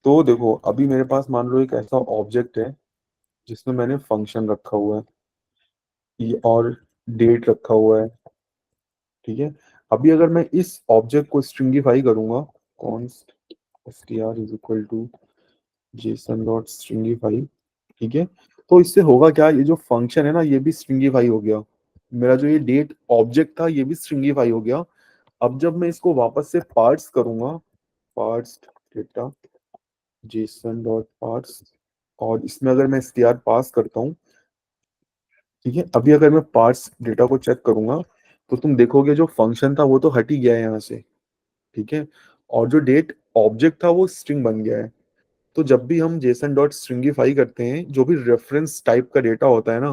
तो देखो, अभी मेरे पास मान लो एक ऐसा ऑब्जेक्ट है जिसमें मैंने फंक्शन रखा हुआ है, ये और डेट रखा हुआ है। ठीक है। अभी अगर मैं इस ऑब्जेक्ट को स्ट्रिंगिफाई करूंगा, const str is equal to JSON dot stringify. ठीक है। तो इससे होगा क्या, ये जो फंक्शन है ना ये भी स्ट्रिंगिफाई हो गया। मेरा जो ये डेट ऑब्जेक्ट था ये भी स्ट्रिंगिफाई हो गया। अब जब मैं इसको वापस से पार्स करूंगा, parse data JSON dot parse, और इसमें अगर मैं str पास करता हूँ, ठीक है, अभी अगर मैं पार्स डेटा को चेक करूंगा तो तुम देखोगे जो फंक्शन था वो तो हट ही गया है यहाँ से। ठीक है। और जो डेट ऑब्जेक्ट था वो स्ट्रिंग बन गया है। तो जब भी हम जेसन डॉट स्ट्रिंगिफाई करते हैं, जो भी रेफरेंस टाइप का डेटा होता है ना,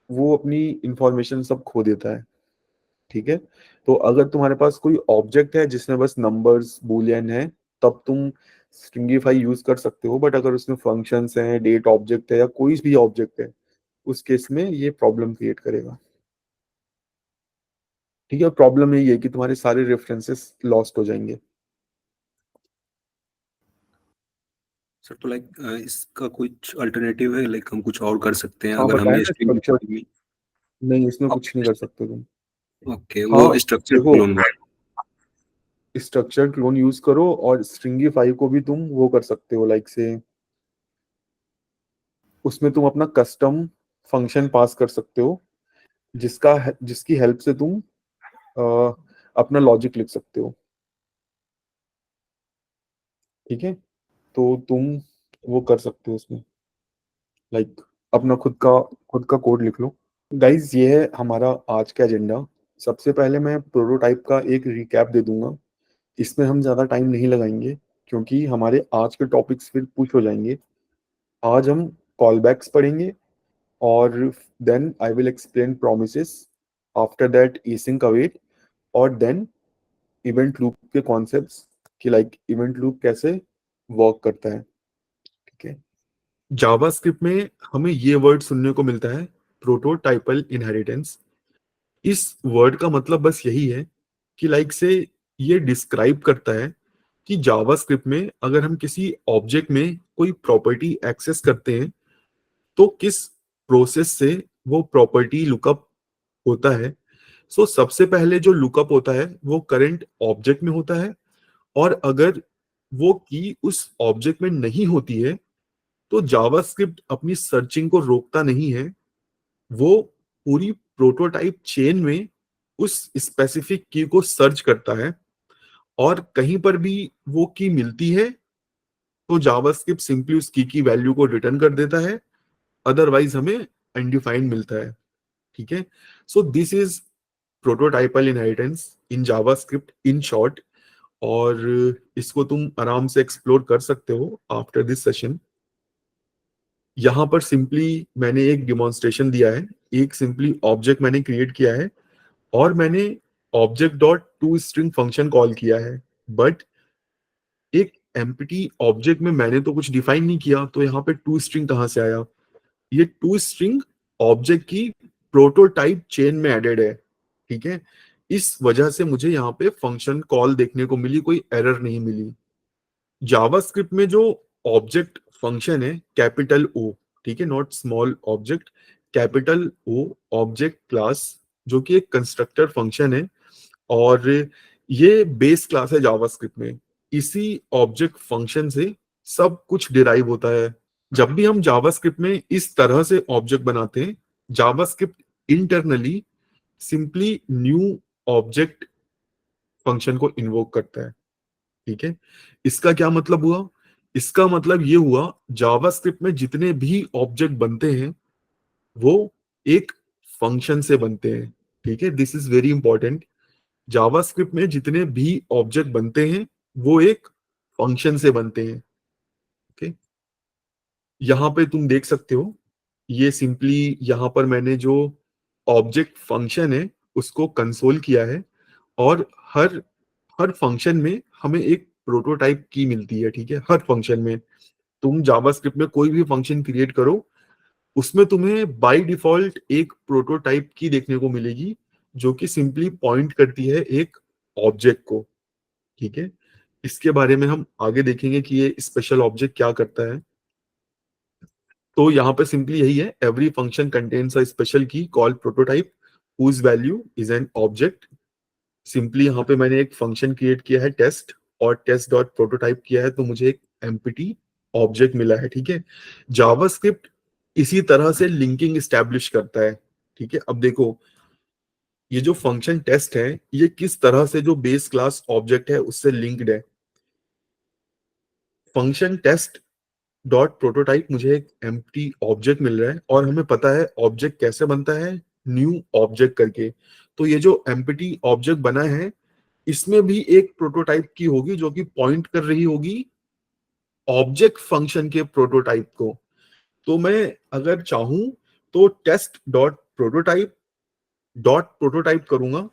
वो अपनी इंफॉर्मेशन सब खो देता है। ठीक है। तो अगर तुम्हारे पास कोई ऑब्जेक्ट है जिसमें बस नंबर्स बूलियन है, तब तुम स्ट्रिंगिफाई यूज कर सकते हो। बट अगर उसमें फंक्शंस हैं, डेट ऑब्जेक्ट है या कोई भी ऑब्जेक्ट है, उस केस में ये प्रॉब्लम क्रिएट करेगा। ठीक है। प्रॉब्लम यही है कि तुम्हारे सारे रेफरेंसेस लॉस्ट हो जाएंगे। सर तो लाइक इसका कुछ अल्टरनेटिव है, लाइक हम कुछ और कर सकते हैं हाँ, अगर बताया हमें ना स्ट्रिंग स्ट्रक्चर। में। नहीं, इसमें कुछ नहीं कर सकते तुम। ओके, वो हाँ, स्ट्रक्चर देखो, क्लोन। स्ट्रक्चर क्लोन यूज करो और स्ट्रिंगिफाई को भी तुम वो कर सकते हो, लाइक से उसमें तुम अपना कस्टम फंक्शन पास कर सकते हो, जिसकी हेल्प से तुम अ, अपना लॉजिक लिख सकते हो। ठीक है। तो तुम वो कर सकते हो उसमें, लाइक अपना खुद का कोड लिख लो। गाइज, ये है हमारा आज का एजेंडा। सबसे पहले मैं प्रोटोटाइप का एक रिकैप दे दूंगा। इसमें हम ज़्यादा टाइम नहीं लगाएंगे क्योंकि हमारे आज के टॉपिक्स फिर पुश हो जाएंगे। आज हम कॉल बैक्स पढ़ेंगे, और then I will explain promises, after that async await, और देन इवेंट लूप के कॉन्सेप्ट्स, कि लाइक इवेंट लूप कैसे वर्क करता है। ठीक है। जावास्क्रिप्ट में हमें ये वर्ड सुनने को मिलता है, प्रोटोटाइपल इनहेरिटेंस। इस वर्ड का मतलब बस यही है कि लाइक से ये डिस्क्राइब करता है कि जावास्क्रिप्ट में अगर हम किसी ऑब्जेक्ट में कोई प्रॉपर्टी एक्सेस करते हैं तो किस प्रोसेस से वो प्रॉपर्टी लुकअप होता है। सो सबसे पहले जो लुकअप होता है वो करंट ऑब्जेक्ट में होता है, और अगर वो की उस ऑब्जेक्ट में नहीं होती है तो जावास्क्रिप्ट अपनी सर्चिंग को रोकता नहीं है। वो पूरी प्रोटोटाइप चेन में उस स्पेसिफिक की को सर्च करता है, और कहीं पर भी वो की मिलती है तो जावास्क्रिप्ट सिंपली उस की वैल्यू को रिटर्न कर देता है, अदरवाइज हमें अनडिफाइंड मिलता है। ठीक है। So this is प्रोटोटाइपल inheritance in JavaScript in short. और इसको तुम आराम से एक्सप्लोर कर सकते हो आफ्टर दिस सेशन। यहाँ पर सिंपली मैंने एक डिमॉन्स्ट्रेशन दिया है, एक सिंपली ऑब्जेक्ट मैंने क्रिएट किया है, और मैंने object dot to string function call किया है। बट एक एम्प्टी ऑब्जेक्ट में मैंने तो कुछ डिफाइन नहीं किया, तो यहाँ पे टू स्ट्रिंग कहाँ से आया? ये टू स्ट्रिंग ऑब्जेक्ट की प्रोटोटाइप चेन में एडेड है। ठीक है। इस वजह से मुझे यहाँ पे फंक्शन कॉल देखने को मिली, कोई एरर नहीं मिली। जावास्क्रिप्ट में जो ऑब्जेक्ट फंक्शन है कैपिटल ओ, ठीक है, not small object, capital O object class, जो कि एक कंस्ट्रक्टर फंक्शन है, और ये बेस क्लास है जावास्क्रिप्ट में। इसी ऑब्जेक्ट फंक्शन से सब कुछ डिराइव होता है। जब भी हम जावास्क्रिप्ट में इस तरह से ऑब्जेक्ट बनाते हैं, JavaScript internally simply new object function को इन्वोक करता है। ठीक है। इसका क्या मतलब हुआ? इसका मतलब ये हुआ, जावास्क्रिप्ट में जितने भी ऑब्जेक्ट बनते हैं वो एक फंक्शन से बनते हैं। ठीक है। This is very important. JavaScript में जितने भी ऑब्जेक्ट बनते हैं वो एक फंक्शन से बनते हैं। ओके। यहाँ पे तुम देख सकते हो, ये सिंपली यहाँ पर मैंने जो ऑब्जेक्ट फंक्शन है उसको कंसोल किया है, और हर हर फंक्शन में हमें एक प्रोटोटाइप की मिलती है। ठीक है। हर फंक्शन में तुम जावास्क्रिप्ट में कोई भी फंक्शन क्रिएट करो, उसमें तुम्हें बाय डिफॉल्ट एक प्रोटोटाइप की देखने को मिलेगी, जो कि सिंपली पॉइंट करती है एक ऑब्जेक्ट को। ठीक है। इसके बारे में हम आगे देखेंगे कि ये स्पेशल ऑब्जेक्ट क्या करता है। तो यहाँ पे सिंपली यही है, every function contains a special key called prototype whose value is an object. Simply यहाँ पे मैंने एक फंक्शन क्रिएट किया है टेस्ट, और टेस्ट डॉट प्रोटोटाइप किया है, तो मुझे एक एम्प्टी ऑब्जेक्ट मिला है। ठीक है, जावास्क्रिप्ट इसी तरह से लिंकिंग स्टैब्लिश करता है। ठीक है, अब देखो ये जो फंक्शन टेस्ट है, ये किस तरह से जो बेस क्लास ऑब्जेक्ट है उससे लिंक्ड है। फंक्शन टेस्ट डॉट प्रोटोटाइप मुझे एक एम्प्टी ऑब्जेक्ट मिल रहा है, और हमें पता है ऑब्जेक्ट कैसे बनता है, न्यू ऑब्जेक्ट करके। तो ये जो एम्प्टी ऑब्जेक्ट बना है, इसमें भी एक प्रोटोटाइप की होगी जो कि पॉइंट कर रही होगी ऑब्जेक्ट फंक्शन के प्रोटोटाइप को। तो मैं अगर चाहूं तो टेस्ट डॉट प्रोटोटाइप करूंगा,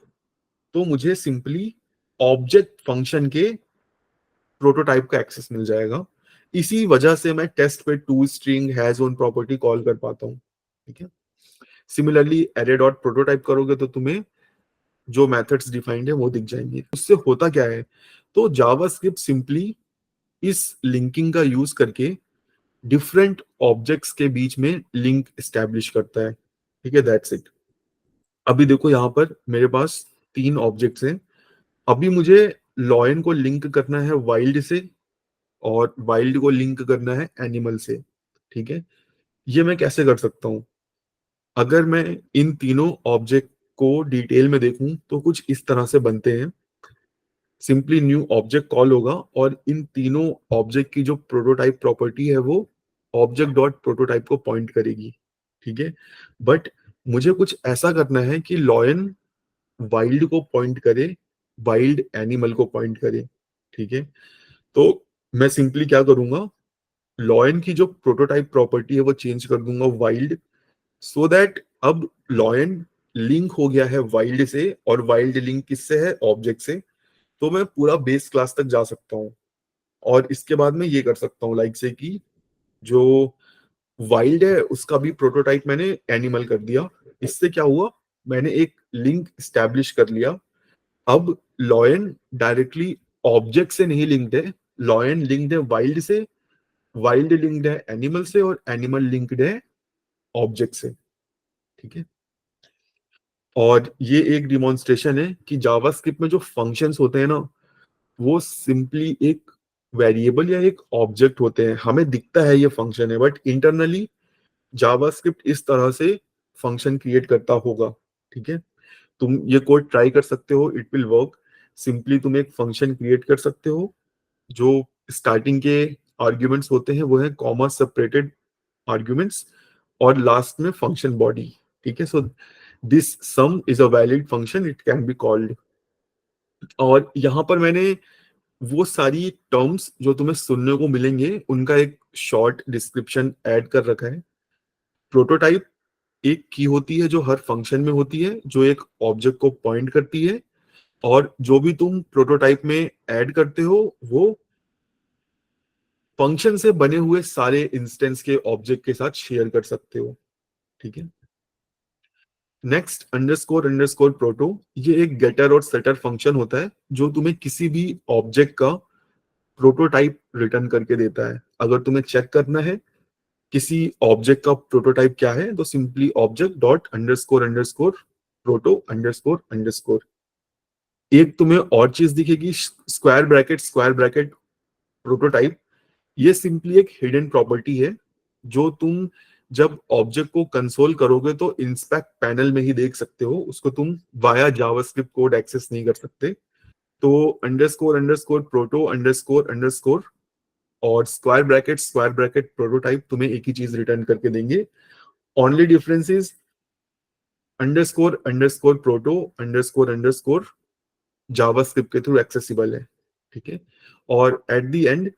तो मुझे सिंपली ऑब्जेक्ट फंक्शन के प्रोटोटाइप का एक्सेस मिल जाएगा। इसी वजह से मैं टेस्ट पे to string has own property call कर पाता हूँ। ठीक है, सिमिलरली एरे डॉट प्रोटोटाइप करोगे तो तुम्हें जो मेथड्स डिफाइंड है वो दिख जाएंगे। उससे होता क्या है, तो जावास्क्रिप्ट सिंपली इस लिंकिंग का यूज करके डिफरेंट ऑब्जेक्ट्स के बीच में लिंक एस्टेब्लिश करता है। ठीक है, दैट्स इट। अभी देखो यहाँ पर मेरे पास 3 ऑब्जेक्ट्स हैं। अभी मुझे लॉयन को लिंक करना है वाइल्ड से, और वाइल्ड को लिंक करना है एनिमल से। ठीक है, ये मैं कैसे कर सकता हूँ? अगर मैं इन तीनों ऑब्जेक्ट को डिटेल में देखूं तो कुछ इस तरह से बनते हैं। सिंपली न्यू ऑब्जेक्ट कॉल होगा, और इन तीनों ऑब्जेक्ट की जो प्रोटोटाइप प्रॉपर्टी है वो ऑब्जेक्ट डॉट प्रोटोटाइप को पॉइंट करेगी। ठीक है, बट मुझे कुछ ऐसा करना है कि लॉयन वाइल्ड को पॉइंट करे, वाइल्ड एनिमल को पॉइंट करे। ठीक है, तो मैं सिंपली क्या करूंगा, लॉयन की जो प्रोटोटाइप प्रॉपर्टी है वो चेंज कर दूंगा वाइल्ड, सो दैट अब लॉयन लिंक हो गया है वाइल्ड से, और वाइल्ड लिंक किससे है, ऑब्जेक्ट से। तो मैं पूरा बेस क्लास तक जा सकता हूँ, और इसके बाद में ये कर सकता हूँ लाइक से कि जो वाइल्ड है उसका भी प्रोटोटाइप मैंने एनिमल कर दिया। इससे क्या हुआ, मैंने एक लिंक स्टैब्लिश कर लिया। अब लॉयन डायरेक्टली ऑब्जेक्ट से नहीं लिंक्ड है, लॉयन लिंक्ड है वाइल्ड से, वाइल्ड लिंक्ड है एनिमल से, और एनिमल लिंक्ड है ऑब्जेक्ट से। ठीक है, और ये एक डिमॉन्स्ट्रेशन है कि जावास्क्रिप्ट में जो फंक्शंस होते हैं ना, वो सिंपली एक वेरिएबल या एक ऑब्जेक्ट होते हैं। हमें दिखता है ये फंक्शन है, बट इंटरनली जावास्क्रिप्ट इस तरह से फंक्शन क्रिएट करता होगा। ठीक है, तुम ये कोड ट्राई कर सकते हो, इट विल वर्क। सिंपली तुम एक फंक्शन क्रिएट कर सकते हो, जो स्टार्टिंग के आर्ग्यूमेंट्स होते हैं वो है कॉमा सेपरेटेड आर्ग्यूमेंट्स, और लास्ट में फंक्शन बॉडी। ठीक है, so this some is a valid function, it can be called. और यहाँ पर मैंने वो सारी टर्म्स जो तुम्हें सुनने को मिलेंगे उनका एक शॉर्ट डिस्क्रिप्शन ऐड कर रखा है। प्रोटोटाइप एक की होती है जो हर फंक्शन में होती है, जो एक ऑब्जेक्ट को पॉइंट करती है, और जो भी तुम प्रोटोटाइप में ऐड करते हो वो फंक्शन से बने हुए सारे इंस्टेंस के ऑब्जेक्ट के साथ शेयर कर सकते हो। ठीक है, नेक्स्ट अंडरस्कोर अंडरस्कोर प्रोटो, ये एक गेटर और सेटर फंक्शन होता है जो तुम्हें किसी भी ऑब्जेक्ट का प्रोटोटाइप रिटर्न करके देता है। अगर तुम्हें चेक करना है किसी ऑब्जेक्ट का प्रोटोटाइप क्या है, तो simply object dot underscore underscore proto underscore underscore. एक तुम्हें और चीज दिखेगी, स्क्वायर ब्रैकेट प्रोटोटाइप। ये सिंपली एक हिडन प्रॉपर्टी है जो तुम जब ऑब्जेक्ट को कंसोल करोगे तो इंस्पेक्ट पैनल में ही देख सकते हो, उसको तुम वाया जावास्क्रिप्ट कोड एक्सेस नहीं कर सकते। तो underscore underscore proto underscore underscore और स्क्वायर ब्रैकेट प्रोटोटाइप तुम्हें एक ही चीज रिटर्न करके देंगे। Only difference is underscore underscore proto underscore underscore JavaScript के थ्रू एक्सेसिबल है। ठीक है, और at the end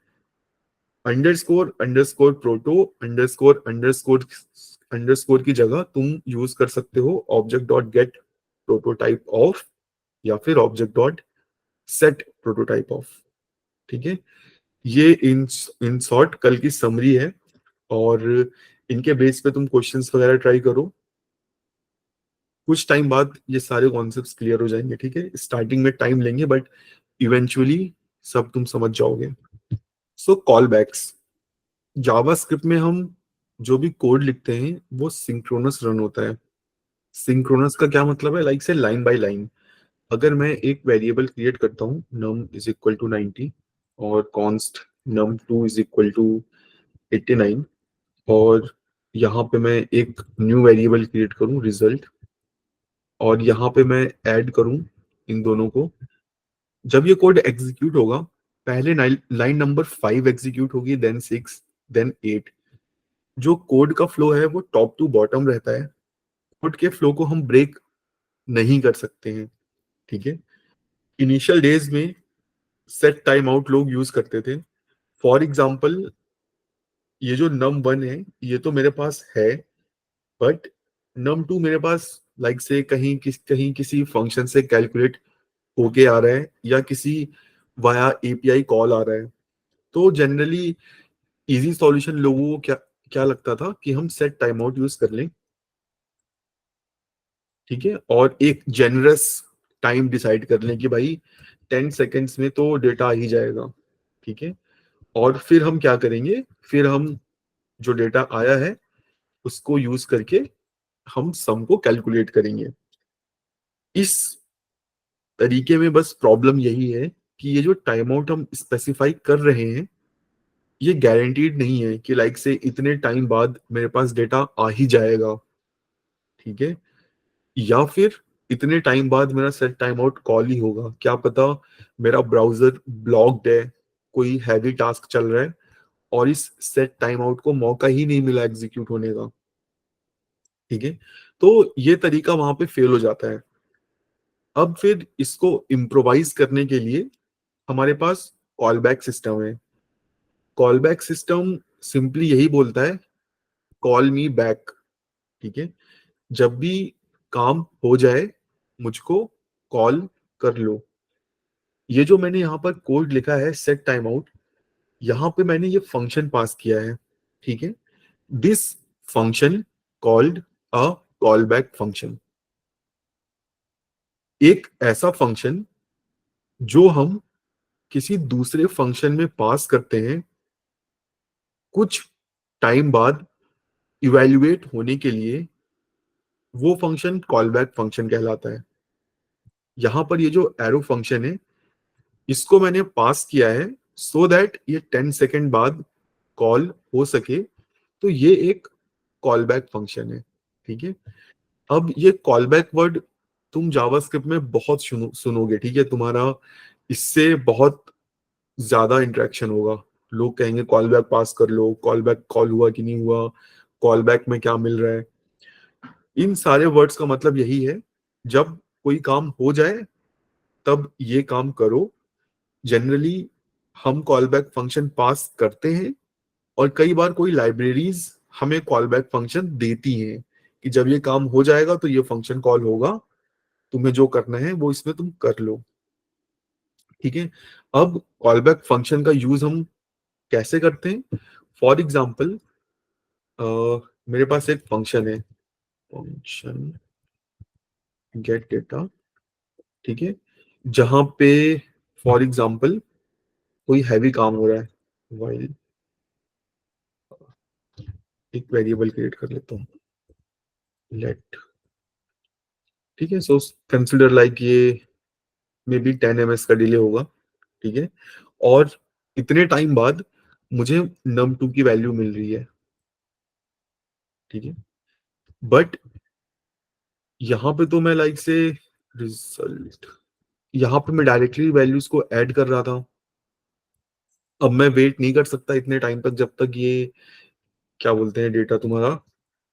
underscore underscore proto underscore underscore underscore की जगह तुम यूज कर सकते हो object dot gate prototype of, या फिर object dot set prototype of. ठीक है, ये इन शॉर्ट कल की समरी है, और इनके बेस पे तुम क्वेश्चंस वगैरह ट्राई करो। कुछ टाइम बाद ये सारे कॉन्सेप्ट्स क्लियर हो जाएंगे। ठीक है, स्टार्टिंग में टाइम लेंगे, बट इवेंचुअली सब तुम समझ जाओगे। सो कॉल बैक्स, जावास्क्रिप्ट में हम जो भी कोड लिखते हैं वो सिंक्रोनस रन होता है। सिंक्रोनस का क्या मतलब है, लाइक से लाइन बाय लाइन। अगर मैं एक वेरिएबल क्रिएट करता हूँ num इज इक्वल टू 90 और const num2 is equal to 89, और यहाँ पे मैं एक न्यू वेरिएबल क्रिएट करूँ रिजल्ट, और यहाँ पे मैं ऐड करूँ इन दोनों को, जब ये कोड एग्जीक्यूट होगा पहले लाइन नंबर 5 एग्जीक्यूट होगी, देन 6, देन 8। जो कोड का फ्लो है वो टॉप टू बॉटम रहता है। कोड के फ्लो को हम ब्रेक नहीं कर सकते हैं, ठीक है। इनिशियल डेज में सेट टाइम आउट लोग यूज करते थे। फॉर एग्जाम्पल, ये जो num1 है ये तो मेरे पास है, बट num2 मेरे पास लाइक से कहीं किसी फंक्शन से कैलकुलेट होके आ रहा है या किसी वाया एपीआई कॉल आ रहा है। तो जनरली इजी सॉल्यूशन लोगों को क्या क्या लगता था कि हम सेट टाइम आउट यूज कर लें, ठीक है, और एक जेनरस टाइम डिसाइड कर लें कि भाई 10 सेकेंड्स में तो डेटा आ ही जाएगा, ठीक है। और फिर हम क्या करेंगे, फिर हम जो डेटा आया है उसको यूज करके हम सम को कैलकुलेट करेंगे। इस तरीके में बस प्रॉब्लम यही है कि ये जो टाइम आउट हम स्पेसिफाई कर रहे हैं ये गारंटीड नहीं है कि लाइक से इतने टाइम बाद मेरे पास डेटा आ ही जाएगा, ठीक है, या फिर इतने टाइम बाद मेरा सेट टाइम आउट कॉल ही होगा। क्या पता मेरा ब्राउजर ब्लॉक्ड है, कोई हैवी टास्क चल रहा है और इस सेट टाइम आउट को मौका ही नहीं मिला एग्जीक्यूट होने का, ठीक है। तो ये तरीका वहां पे फेल हो जाता है। अब फिर इसको इम्प्रोवाइज करने के लिए हमारे पास कॉल बैक सिस्टम है। कॉल बैक सिस्टम सिंपली यही बोलता है कॉल मी बैक, ठीक है। जब भी काम हो जाए मुझको कॉल कर लो। ये जो मैंने यहाँ पर कोड लिखा है सेट टाइम आउट, यहाँ पे मैंने ये फंक्शन पास किया है, ठीक है। This function called a call back function, एक ऐसा फंक्शन जो हम किसी दूसरे फंक्शन में पास करते हैं कुछ टाइम बाद इवेल्युएट होने के लिए, वो फंक्शन कॉल बैक फंक्शन कहलाता है। यहाँ पर ये जो एरो फंक्शन है इसको मैंने पास किया है सो दैट ये 10 सेकेंड बाद कॉल हो सके, तो ये एक कॉल बैक फंक्शन है, ठीक है। अब ये कॉल बैक वर्ड तुम जावास्क्रिप्ट में बहुत सुनोगे, ठीक है, तुम्हारा इससे बहुत ज्यादा इंटरेक्शन होगा। लोग कहेंगे कॉल बैक पास कर लो, कॉल बैक कॉल हुआ कि नहीं हुआ, कॉल बैक में क्या मिल रहा है। इन सारे वर्ड्स का मतलब यही है जब कोई काम हो जाए तब ये काम करो। जनरली हम कॉल बैक फंक्शन पास करते हैं और कई बार कोई लाइब्रेरीज हमें कॉल बैक फंक्शन देती हैं कि जब ये काम हो जाएगा तो ये फंक्शन कॉल होगा, तुम्हें जो करना है वो इसमें तुम कर लो, ठीक है। अब कॉल बैक फंक्शन का यूज हम कैसे करते हैं, फॉर एग्जाम्पल मेरे पास एक फंक्शन है, फंक्शन गेट डेटा, ठीक है, जहां पे फॉर एग्जाम्पल कोई हैवी काम हो रहा है, वाइल एक वेरिएबल क्रिएट कर लेता हूँ लेट, ठीक है। सो कंसिडर लाइक ये मे बी 10 ms का डिले होगा, ठीक है, और इतने टाइम बाद मुझे num2 की वैल्यू मिल रही है, ठीक है। बट यहाँ पे तो मैं लाइक से रिजल्ट, यहाँ पे मैं डायरेक्टली वैल्यूज को ऐड कर रहा था। अब मैं वेट नहीं कर सकता इतने टाइम तक जब तक ये क्या बोलते हैं डेटा तुम्हारा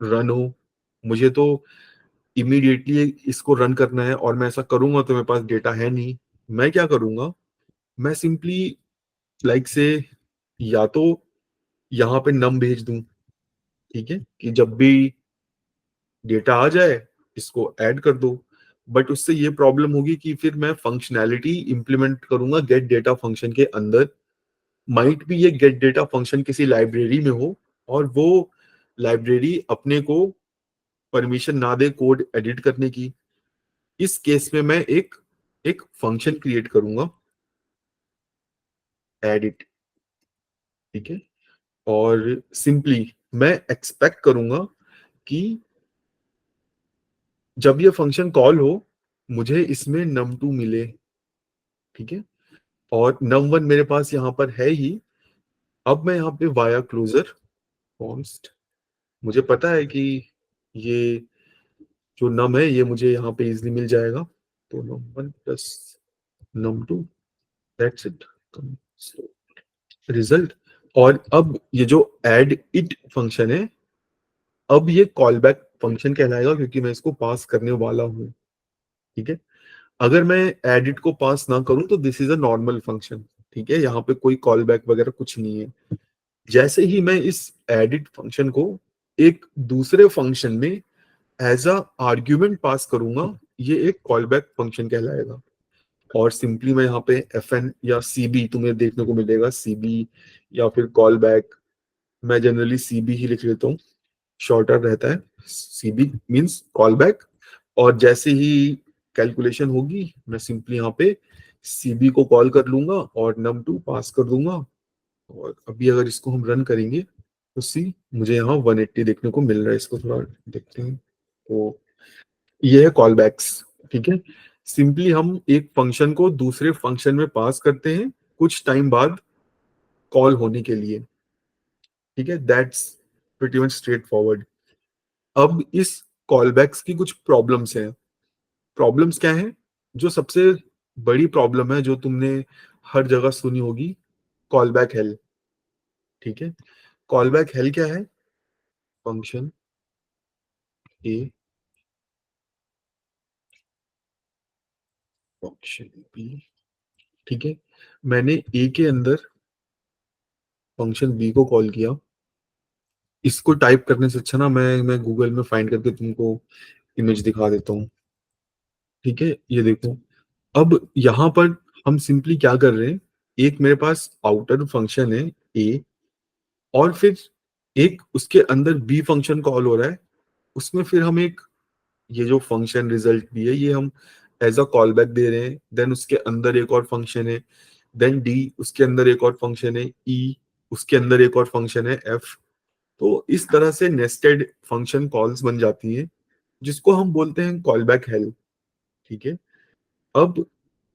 रन हो। मुझे तो इमीडिएटली इसको रन करना है और मैं ऐसा करूंगा तो मेरे पास डेटा है नहीं। मैं क्या करूंगा, मैं सिंपली लाइक से या तो यहाँ पे नम भेज दूं, ठीक है, कि जब भी डेटा आ जाए इसको ऐड कर दो। बट उससे ये प्रॉब्लम होगी कि फिर मैं फंक्शनैलिटी इंप्लीमेंट करूंगा गेट डेटा फंक्शन के अंदर, माइट भी ये गेट डेटा फंक्शन किसी लाइब्रेरी में हो और वो लाइब्रेरी अपने को परमिशन ना दे कोड एडिट करने की। इस केस में मैं एक एक फंक्शन क्रिएट करूंगा ऐड इट, ठीक है। और सिंपली मैं एक्सपेक्ट करूंगा कि जब ये फंक्शन कॉल हो मुझे इसमें num2 मिले, ठीक है। और num1 मेरे पास यहाँ पर है ही। अब मैं यहाँ पे वाया क्लोजर कॉन्स्ट, मुझे पता है कि ये जो num है ये मुझे यहाँ पे इजिली मिल जाएगा, तो num1 plus num2, that's it, result. और अब ये जो एड इट फंक्शन है, अब ये कॉल बैक फंक्शन कहलाएगा क्योंकि मैं इसको पास करने वाला हूँ, ठीक है। अगर मैं एडिट को पास ना करूं तो this is a normal function, ठीक है, यहाँ पे कोई कॉल बैक वगैरह कुछ नहीं है। जैसे ही मैं इस एडिट फंक्शन को एक दूसरे फंक्शन में एज अ आर्ग्यूमेंट पास करूंगा, ये एक कॉल बैक फंक्शन कहलाएगा। और सिंपली मैं यहाँ पे एफ एन या सी बी तुम्हें देखने को मिलेगा, सी बी या फिर कॉल बैक। मैं जनरली सी बी ही लिख लेता हूँ, शॉर्टर रहता है, सीबी मींस कॉल बैक। और जैसे ही कैलकुलेशन होगी मैं सिंपली यहाँ पे सीबी को कॉल कर लूंगा और num2 पास कर दूंगा। और अभी अगर इसको हम रन करेंगे तो सी मुझे यहाँ 180 देखने को मिल रहा है। इसको थोड़ा देखते हैं, तो ये है कॉल बैक्स, ठीक है। सिंपली हम एक फंक्शन को दूसरे फंक्शन में पास करते हैं कुछ टाइम बाद कॉल होने के लिए, ठीक है। That's pretty much straight forward. अब इस कॉलबैक्स की कुछ प्रॉब्लम्स हैं। प्रॉब्लम्स क्या है? जो सबसे बड़ी प्रॉब्लम है जो तुमने हर जगह सुनी होगी, कॉलबैक हेल, ठीक है। कॉलबैक हेल क्या है? फंक्शन ए, फंक्शन बी, ठीक है। मैंने ए के अंदर फंक्शन बी को कॉल किया। इसको टाइप करने से अच्छा ना मैं गूगल में फाइंड करके तुमको इमेज दिखा देता हूँ, ठीक है। ये देखो, अब यहाँ पर हम सिंपली क्या कर रहे हैं, एक मेरे पास आउटर फंक्शन है ए, और फिर एक उसके अंदर बी फंक्शन कॉल हो रहा है। उसमें फिर हम एक ये जो फंक्शन रिजल्ट भी है ये हम एज अ कॉल बैक दे रहे हैं। देन उसके अंदर एक और फंक्शन है, देन डी, उसके अंदर एक और फंक्शन है ई, उसके अंदर एक और फंक्शन है एफ। तो इस तरह से नेस्टेड फंक्शन कॉल्स बन जाती हैं जिसको हम बोलते हैं कॉल बैक हेल, ठीक है। अब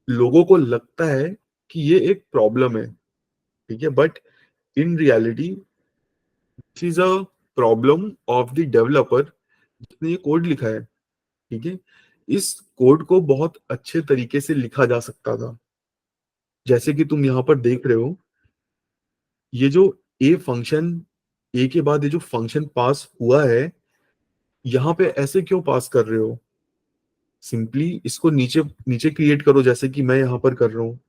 लोगों को लगता है कि ये एक प्रॉब्लम है, ठीक है, but in reality this is a problem of the developer जिसने ये कोड लिखा है, ठीक है। इस कोड को बहुत अच्छे तरीके से लिखा जा सकता था। जैसे कि तुम यहाँ पर देख रहे हो, ये जो ए फंक्शन, ए के बाद ये जो फंक्शन पास हुआ है, यहाँ पे ऐसे क्यों पास कर रहे हो? सिंपली इसको नीचे नीचे क्रिएट करो जैसे कि मैं यहाँ पर कर रहा हूँ।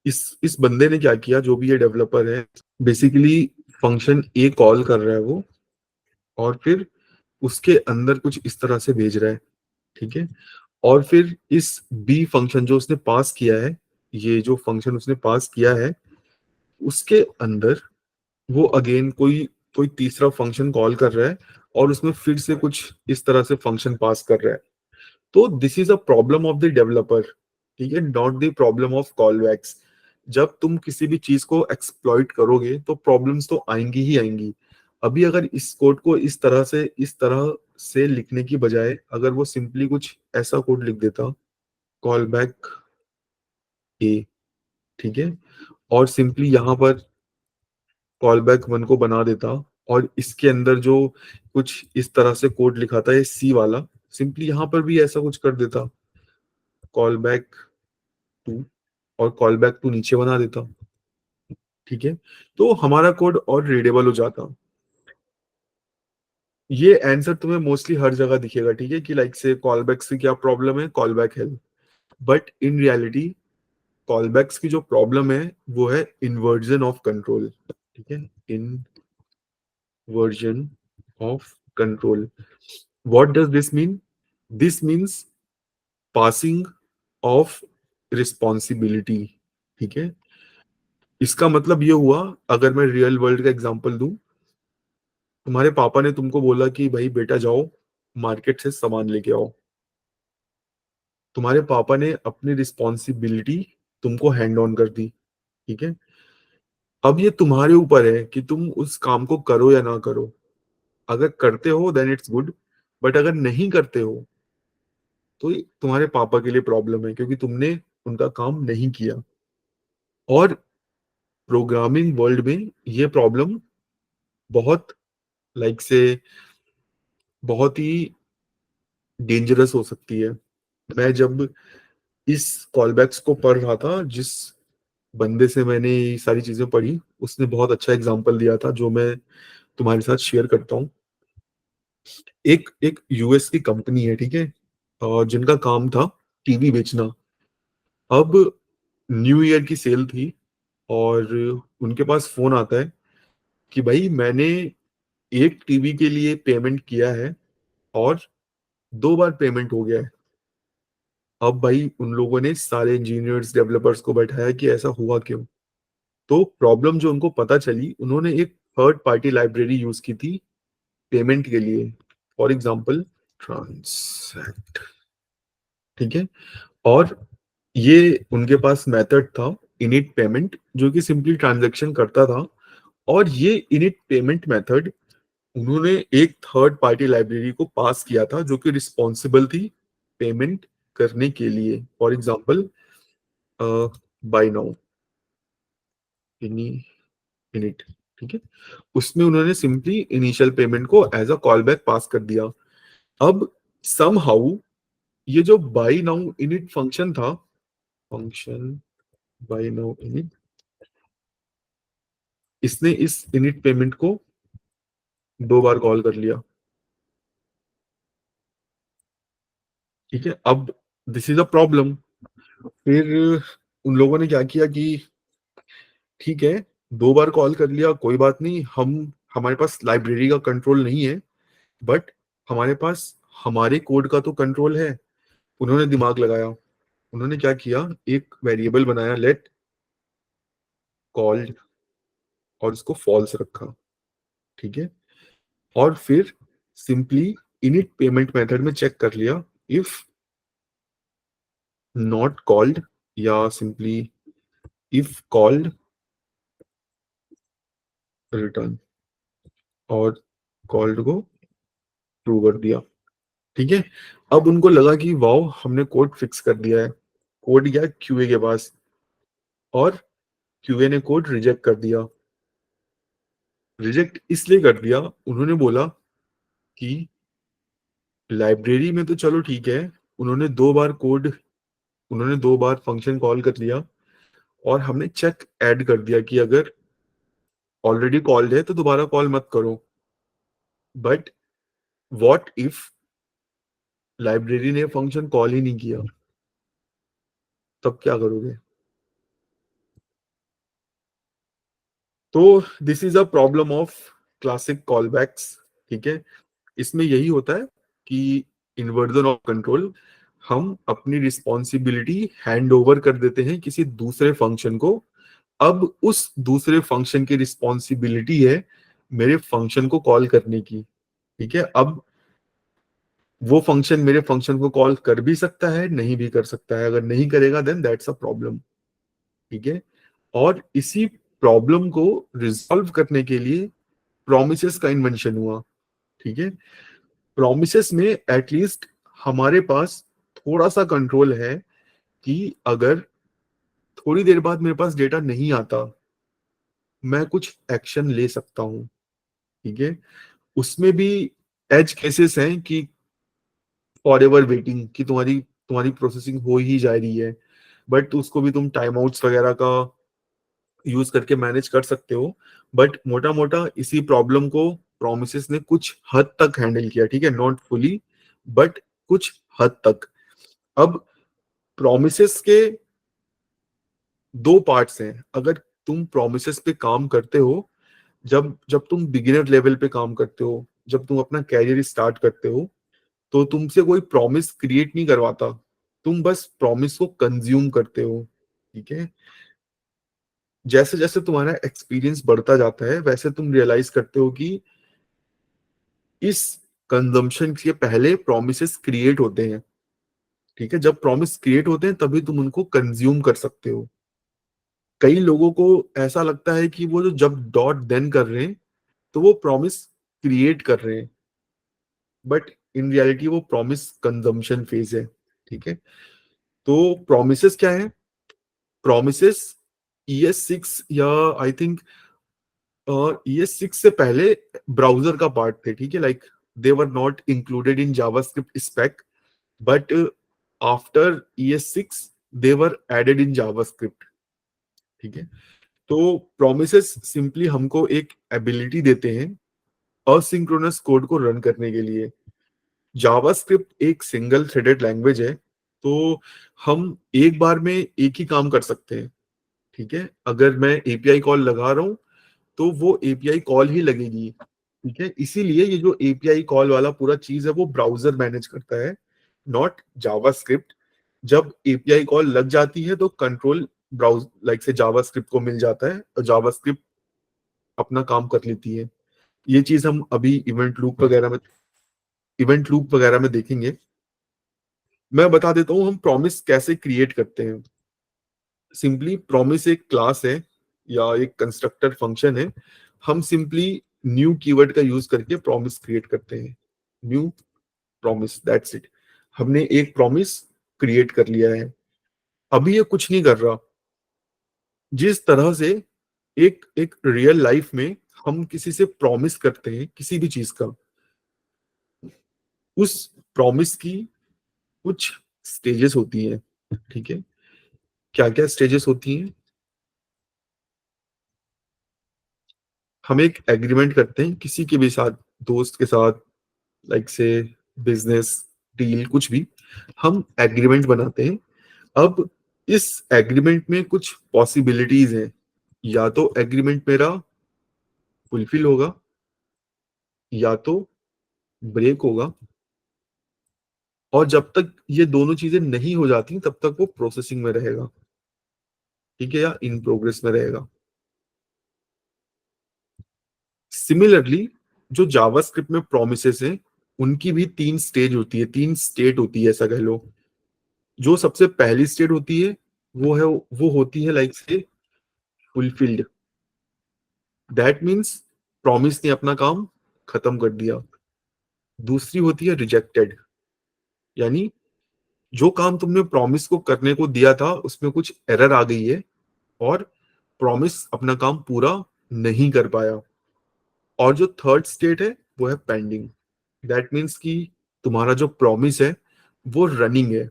इस बंदे ने क्या किया, जो भी ये डेवलपर है, बेसिकली फंक्शन ए कॉल कर रहा है वो, और फिर उसके अंदर कुछ इस तरह से भेज रहा है, ठीक है। और फिर इस बी फंक्शन जो उसने पास किया है, ये जो फंक्शन उसने पास किया है, उसके अंदर वो अगेन कोई कोई तीसरा फंक्शन कॉल कर रहा है और उसमें फिर से कुछ इस तरह से फंक्शन पास कर रहा है। तो this is a problem of the developer, ठीक है, नॉट द प्रॉब्लम ऑफ कॉलबैक्स। जब तुम किसी भी चीज को एक्सप्लॉइट करोगे तो प्रॉब्लम्स तो आएंगी ही आएंगी। अभी अगर इस कोड को इस तरह से लिखने की बजाय अगर वो सिंपली कुछ ऐसा कोड लिख देता, कॉल बैक ए, ठीक है, और सिंपली यहाँ पर कॉल बैक वन को बना देता, और इसके अंदर जो कुछ इस तरह से कोड लिखा था ये सी वाला, सिंपली यहाँ पर भी ऐसा कुछ कर देता, कॉल बैक टू, और कॉल बैक टू नीचे बना देता, ठीक है। तो हमारा कोड और रीडेबल हो जाता। ये आंसर तुम्हें मोस्टली हर जगह दिखेगा, ठीक है, कि लाइक से कॉलबैक से क्या प्रॉब्लम है, callback help. But in reality callbacks की जो प्रॉब्लम है वो है इन्वर्जन ऑफ कंट्रोल, ठीक है, inversion of control. What does this mean? This means passing of responsibility, ठीक है। इसका मतलब ये हुआ, अगर मैं रियल वर्ल्ड का एग्जांपल दूं, तुम्हारे पापा ने तुमको बोला कि भाई बेटा जाओ मार्केट से सामान लेके आओ। तुम्हारे पापा ने अपनी रिस्पॉन्सिबिलिटी तुमको हैंड ऑन कर दी, ठीक है, अब ये तुम्हारे ऊपर है कि तुम उस काम को करो या ना करो। अगर करते हो देन इट्स गुड, बट अगर नहीं करते हो तो ये तुम्हारे पापा के लिए प्रॉब्लम है, क्योंकि तुमने उनका काम नहीं किया। और प्रोग्रामिंग वर्ल्ड में ये प्रॉब्लम बहुत लाइक से बहुत ही डेंजरस हो सकती है। मैं जब इस कॉलबैक्स को पढ़ रहा था, जिस बंदे से मैंने ये सारी चीजें पढ़ी, उसने बहुत अच्छा एग्जांपल दिया था जो मैं तुम्हारे साथ शेयर करता हूँ। एक एक यूएस की कंपनी है, ठीक है, और जिनका काम था टीवी बेचना। अब न्यू ईयर की सेल थी, और उनके पास फोन आता है कि भाई मैंने एक टीवी के लिए पेमेंट किया है और 2 बार पेमेंट हो गया है। अब भाई उन लोगों ने सारे इंजीनियर्स डेवलपर्स को बैठाया कि ऐसा हुआ क्यों। तो प्रॉब्लम जो उनको पता चली, उन्होंने एक थर्ड पार्टी लाइब्रेरी यूज की थी पेमेंट के लिए। फॉर एग्जांपल ट्रांसैक्ट, ठीक है, और ये उनके पास मेथड था इनिट पेमेंट, जो कि सिंपली ट्रांजैक्शन करता था। और ये इनिट पेमेंट मेथड उन्होंने एक थर्ड पार्टी लाइब्रेरी को पास किया था जो कि रिस्पॉन्सिबल थी पेमेंट करने के लिए। फॉर एग्जांपल बाय नाउ, इनी इनिट, ठीक है, उसमें उन्होंने सिंपली इनिशियल पेमेंट को as a callback pass कर दिया। अब समहाउ ये जो बाय नाउ इनिट फंक्शन था, फंक्शन बाय नाउ इनिट, इसने इस इनिट पेमेंट को 2 बार कॉल कर लिया। ठीक है, अब दिस इज अ प्रॉब्लम। फिर उन लोगों ने क्या किया कि ठीक है, 2 बार कॉल कर लिया, कोई बात नहीं, हम हमारे पास लाइब्रेरी का कंट्रोल नहीं है, बट हमारे पास हमारे कोड का तो कंट्रोल है। उन्होंने दिमाग लगाया, उन्होंने क्या किया, एक वेरिएबल बनाया लेट कॉल्ड, और उसको फॉल्स रखा। ठीक है, और फिर सिंपली इनिट पेमेंट मेथड में चेक कर लिया, इफ नॉट कॉल्ड या सिंपली इफ कॉल्ड रिटर्न, और कॉल्ड को ट्रू कर दिया। ठीक है, अब उनको लगा कि वाओ हमने कोड फिक्स कर दिया है। कोड गया क्यूए के पास, और क्यूए ने कोड रिजेक्ट कर दिया। रिजेक्ट इसलिए कर दिया, उन्होंने बोला कि लाइब्रेरी में तो चलो ठीक है, उन्होंने 2 बार कोड, उन्होंने 2 बार फंक्शन कॉल कर लिया, और हमने चेक ऐड कर दिया कि अगर ऑलरेडी कॉल्ड है तो दोबारा कॉल मत करो। बट व्हाट इफ लाइब्रेरी ने फंक्शन कॉल ही नहीं किया, तब क्या करोगे? तो this is a problem of classic callbacks. ठीक है, इसमें यही होता है कि इन्वर्जन ऑफ कंट्रोल, हम अपनी रिस्पॉन्सिबिलिटी हैंड ओवर कर देते हैं किसी दूसरे फंक्शन को। अब उस दूसरे फंक्शन की रिस्पॉन्सिबिलिटी है मेरे फंक्शन को कॉल करने की। ठीक है, अब वो फंक्शन मेरे फंक्शन को कॉल कर भी सकता है, नहीं भी कर सकता है। अगर नहीं करेगा देन दैट्स अ प्रॉब्लम। ठीक है, और इसी प्रॉब्लम को रिजॉल्व करने के लिए प्रोमिसेस का इन्वेंशन हुआ। ठीक है, प्रोमिसेस में एटलीस्ट हमारे पास थोड़ा सा कंट्रोल है कि अगर थोड़ी देर बाद मेरे पास डेटा नहीं आता, मैं कुछ एक्शन ले सकता हूँ। ठीक है, उसमें भी एज केसेस हैं कि फॉर एवर वेटिंग, कि तुम्हारी तुम्हारी प्रोसेसिंग हो ही जा रही है, बट उसको भी तुम टाइम आउट्स वगैरह का यूज करके मैनेज कर सकते हो। बट मोटा मोटा इसी प्रॉब्लम को प्रोमिसेस ने कुछ हद तक हैंडल किया। ठीक है, नॉट फुली, बट कुछ हद तक। अब प्रोमिसेस के 2 पार्ट्स हैं। अगर तुम प्रोमिसेस पे काम करते हो, जब जब तुम बिगिनर लेवल पे काम करते हो, जब तुम अपना कैरियर स्टार्ट करते हो, तो तुमसे कोई प्रॉमिस क्रिएट नहीं करवाता, तुम बस प्रॉमिस को कंज्यूम करते हो। ठीक है, जैसे जैसे तुम्हारा एक्सपीरियंस बढ़ता जाता है, वैसे तुम रियलाइज करते हो कि इस कंजम्पशन के पहले प्रोमिसेस क्रिएट होते हैं। ठीक है, जब प्रॉमिस क्रिएट होते हैं तभी तुम उनको कंज्यूम कर सकते हो। कई लोगों को ऐसा लगता है कि वो जो जब डॉट देन कर रहे हैं तो वो प्रॉमिस क्रिएट कर रहे हैं, बट इन रियलिटी वो प्रॉमिस कंजम्पशन फेज है। ठीक है, तो प्रोमिसेस क्या है? प्रोमिसेस ES6 या आई थिंक ES6 से पहले ब्राउजर का पार्ट थे। ठीक है, like they were not included in JavaScript spec, but after ES6 they were added in JavaScript. ठीक है, तो प्रोमिसेस सिंपली हमको एक एबिलिटी देते हैं असिंक्रोनस कोड को रन करने के लिए। जावास्क्रिप्ट एक सिंगल थ्रेडेड लैंग्वेज है, तो हम एक बार में एक ही काम कर सकते हैं। ठीक है, अगर मैं एपीआई कॉल लगा रहा हूं तो वो एपीआई कॉल ही लगेगी। ठीक है, इसीलिए ये जो एपीआई कॉल वाला पूरा चीज है वो ब्राउजर मैनेज करता है, नॉट जावास्क्रिप्ट। जब एपीआई कॉल लग जाती है तो कंट्रोल ब्राउज लाइक से जावास्क्रिप्ट को मिल जाता है और जावास्क्रिप्ट अपना काम कर लेती है। ये चीज हम अभी इवेंट लूप वगैरह में देखेंगे। मैं बता देता हूँ हम प्रॉमिस कैसे क्रिएट करते हैं। सिंपली प्रॉमिस एक क्लास है या एक कंस्ट्रक्टर फंक्शन है। हम सिंपली न्यू कीवर्ड का यूज करके प्रॉमिस क्रिएट करते हैं। New promise, that's it. हमने एक प्रॉमिस क्रिएट कर लिया है। अभी ये कुछ नहीं कर रहा। जिस तरह से एक एक रियल लाइफ में हम किसी से प्रॉमिस करते हैं किसी भी चीज का, उस प्रॉमिस की कुछ स्टेजेस होती हैं। ठीक है, क्या क्या स्टेजेस होती हैं? हम एक एग्रीमेंट करते हैं किसी के भी साथ, दोस्त के साथ, लाइक से बिजनेस डील, कुछ भी हम एग्रीमेंट बनाते हैं। अब इस एग्रीमेंट में कुछ पॉसिबिलिटीज हैं। या तो एग्रीमेंट मेरा फुलफिल होगा या तो ब्रेक होगा, और जब तक ये दोनों चीजें नहीं हो जाती तब तक वो प्रोसेसिंग में रहेगा। ठीक है, या इन प्रोग्रेस में रहेगा। सिमिलरली जो जावास्क्रिप्ट में प्रोमिसेस हैं उनकी भी तीन स्टेज होती है, तीन स्टेट होती है ऐसा कह लो। जो सबसे पहली स्टेट होती है वो होती है लाइक से फुलफिल्ड। दैट मीन्स प्रॉमिस ने अपना काम खत्म कर दिया। दूसरी होती है रिजेक्टेड, यानी जो काम तुमने प्रॉमिस को करने को दिया था उसमें कुछ एरर आ गई है और प्रॉमिस अपना काम पूरा नहीं कर पाया। और जो थर्ड स्टेट है वो है पेंडिंग। दैट मीन्स कि तुम्हारा जो प्रॉमिस है वो रनिंग है।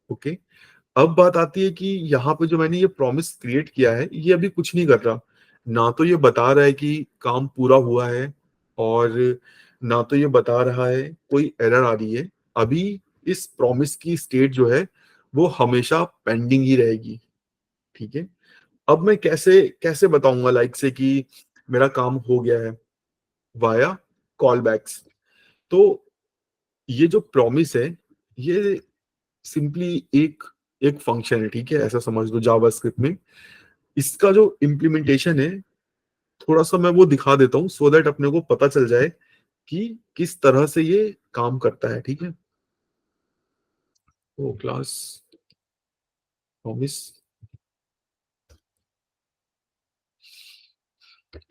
ओके, अब बात आती है कि यहाँ पे जो मैंने ये प्रॉमिस क्रिएट किया है ये अभी कुछ नहीं कर रहा। ना तो ये बता रहा है कि काम पूरा हुआ है, और ना तो ये बता रहा है कोई एरर आ रही है। अभी इस प्रॉमिस की स्टेट जो है वो हमेशा पेंडिंग ही रहेगी। ठीक है, अब मैं कैसे कैसे बताऊंगा लाइक से कि मेरा काम हो गया है? Via callbacks. तो ये जो प्रॉमिस है ये सिंपली एक एक फंक्शन है। ठीक है, ऐसा समझ लो जावास्क्रिप्ट में इसका जो इम्प्लीमेंटेशन है थोड़ा सा मैं वो दिखा देता हूँ सो दैट अपने को पता चल जाए कि किस तरह से ये काम करता है। ठीक है, वो क्लास प्रॉमिस,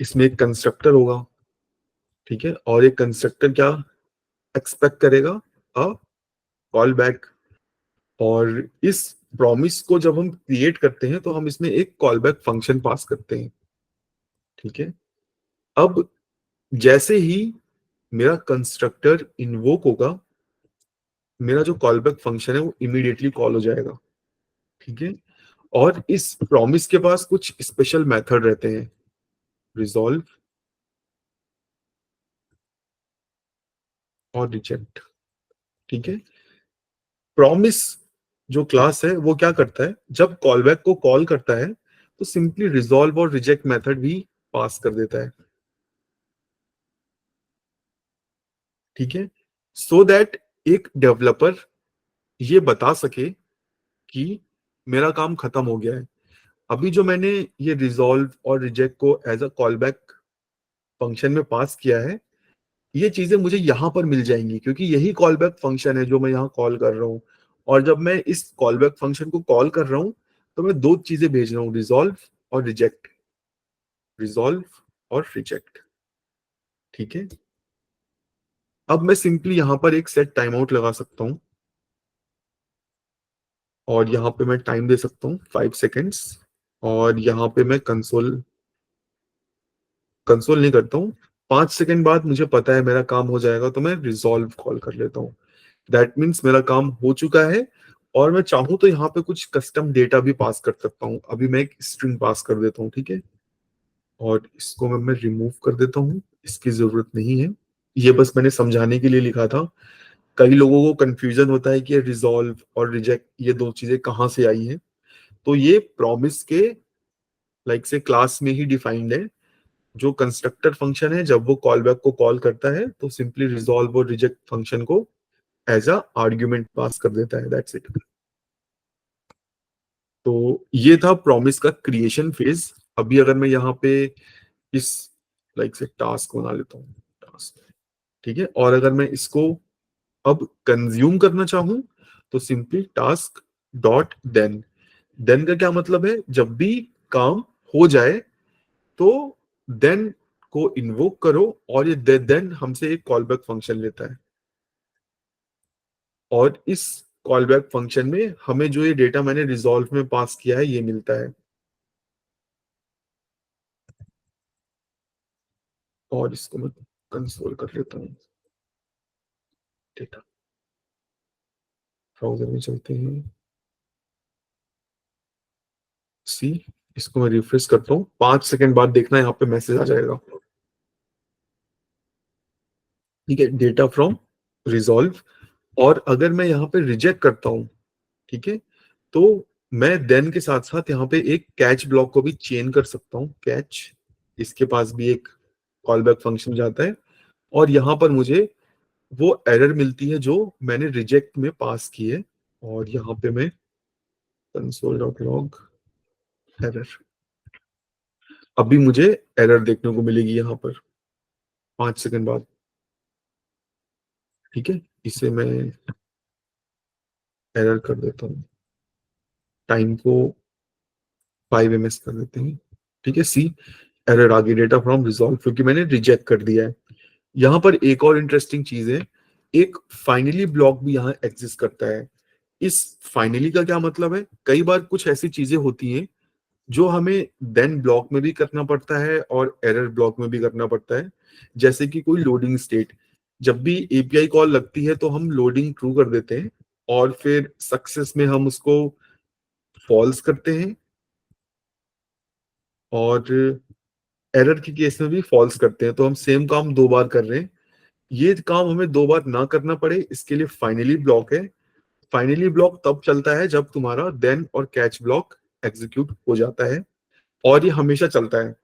इसमें एक कंस्ट्रक्टर होगा। ठीक है, और एक कंस्ट्रक्टर क्या एक्सपेक्ट करेगा? A call back. और इस प्रॉमिस को जब हम क्रिएट करते हैं तो हम इसमें एक कॉल बैक फंक्शन पास करते हैं। ठीक है, अब जैसे ही मेरा कंस्ट्रक्टर इन्वोक होगा मेरा जो कॉल बैक फंक्शन है वो इमीडिएटली कॉल हो जाएगा। ठीक है, और इस प्रॉमिस के पास कुछ स्पेशल मेथड रहते हैं, रिजॉल्व और रिजेक्ट। ठीक है, प्रॉमिस जो क्लास है वो क्या करता है, जब कॉलबैक को कॉल करता है तो सिंपली रिजॉल्व और रिजेक्ट मेथड भी पास कर देता है। ठीक है, सो दैट एक डेवलपर ये बता सके कि मेरा काम खत्म हो गया है। अभी जो मैंने ये रिजॉल्व और रिजेक्ट को एज अ कॉलबैक फंक्शन में पास किया है ये चीजें मुझे यहाँ पर मिल जाएंगी क्योंकि यही कॉलबैक फंक्शन है जो मैं यहाँ कॉल कर रहा हूँ। और जब मैं इस कॉलबैक फंक्शन को कॉल कर रहा हूँ तो मैं दो चीजें भेज रहा हूँ, रिजॉल्व और रिजेक्ट, रिजॉल्व और रिजेक्ट। ठीक है, अब मैं सिंपली यहां पर एक सेट टाइम आउट लगा सकता हूं और यहाँ पे मैं टाइम दे सकता हूँ 5 सेकेंड्स, और यहाँ पे मैं कंसोल कंसोल नहीं करता हूँ। 5 सेकेंड बाद मुझे पता है मेरा काम हो जाएगा, तो मैं रिजॉल्व कॉल कर लेता हूँ। दैट मीन्स मेरा काम हो चुका है, और मैं चाहूँ तो यहाँ पे कुछ कस्टम डेटा भी पास कर सकता हूँ। अभी मैं एक स्ट्रिंग पास कर देता हूँ, ठीक है, और इसको मैं रिमूव कर देता हूँ, इसकी जरूरत नहीं है। ये बस मैंने समझाने के लिए लिखा था। कई लोगों को कंफ्यूजन होता है कि रिजॉल्व और रिजेक्ट ये दो चीजें कहाँ से आई हैं। तो ये प्रॉमिस के लाइक से क्लास में ही डिफाइंड है। जो कंस्ट्रक्टर फंक्शन है, जब वो कॉल बैक को कॉल करता है तो सिंपली रिजॉल्व और रिजेक्ट फंक्शन को एज अ आर्ग्यूमेंट पास कर देता है, दैट्स इट। तो ये था प्रॉमिस का क्रिएशन फेज। अभी अगर मैं यहाँ पे इस लाइक से टास्क बना लेता हूँ, टास्क, ठीक है, और अगर मैं इसको अब कंज्यूम करना चाहूं तो simply task dot then. Then का क्या मतलब है, जब भी काम हो जाए तो देन को इन्वोक करो, और ये देन हमसे एक कॉल बैक फंक्शन लेता है, और इस कॉल बैक फंक्शन में हमें जो ये डेटा मैंने रिजॉल्व में पास किया है ये मिलता है। और इसको मैं कंसोल कर लेता हूँ, डेटा ब्राउजर में चलते हैं, सी, इसको मैं रिफ्रेश करता हूँ, 5 सेकंड बाद देखना यहाँ पे मैसेज आ जाएगा। ठीक है, डेटा फ्रॉम रिजॉल्व। और अगर मैं यहाँ पे रिजेक्ट करता हूँ, ठीक है, तो मैं देन के साथ साथ यहाँ पे एक कैच ब्लॉक को भी चेन कर सकता हूँ, कैच, इसके पास भी एक कॉल बैक फंक्शन जाता है, और यहाँ पर मुझे वो एरर मिलती है जो मैंने रिजेक्ट में पास की है। और यहाँ पे मैं कंसोल डॉट लॉग एरर, अभी मुझे एरर देखने को मिलेगी यहाँ पर 5 सेकंड बाद। ठीक है, इसे मैं एरर कर देता हूँ, टाइम को 5 ms कर देते हैं। ठीक है, सी, एरर आ गई, डेटा फ्रॉम रिजॉल्व, क्योंकि मैंने रिजेक्ट कर दिया है। यहाँ पर एक और इंटरेस्टिंग चीज है, एक फाइनली ब्लॉक भी यहाँ एग्जिस्ट करता है। इस फाइनली का क्या मतलब है, कई बार कुछ ऐसी चीजें होती हैं जो हमें देन ब्लॉक में भी करना पड़ता है और एरर ब्लॉक में भी करना पड़ता है। जैसे कि कोई लोडिंग स्टेट, जब भी एपीआई कॉल लगती है तो हम लोडिंग ट्रू कर देते हैं, और फिर सक्सेस में हम उसको फॉल्स करते हैं, और एरर के केस में भी फॉल्स करते हैं। तो हम सेम काम दो बार कर रहे हैं। ये काम हमें दो बार ना करना पड़े, इसके लिए फाइनली ब्लॉक है। फाइनली ब्लॉक तब चलता है जब तुम्हारा देन और कैच ब्लॉक एग्जीक्यूट हो जाता है, और ये हमेशा चलता है।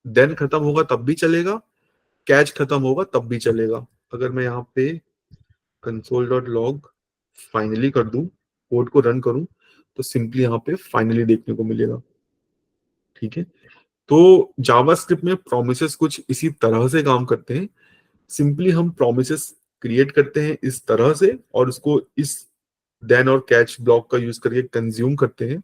देन खत्म होगा तब भी चलेगा, कैच खत्म होगा तब भी चलेगा। अगर मैं यहाँ पे कंसोल डॉट लॉग फाइनली कर दूं, कोड को रन करूं, तो सिंपली यहाँ पे फाइनली देखने को मिलेगा। ठीक है, तो जावास्क्रिप्ट में प्रोमिसेस कुछ इसी तरह से काम करते हैं। सिंपली हम प्रोमिसेस क्रिएट करते हैं इस तरह से, और उसको इस देन और कैच ब्लॉक का यूज करके कंज्यूम करते हैं।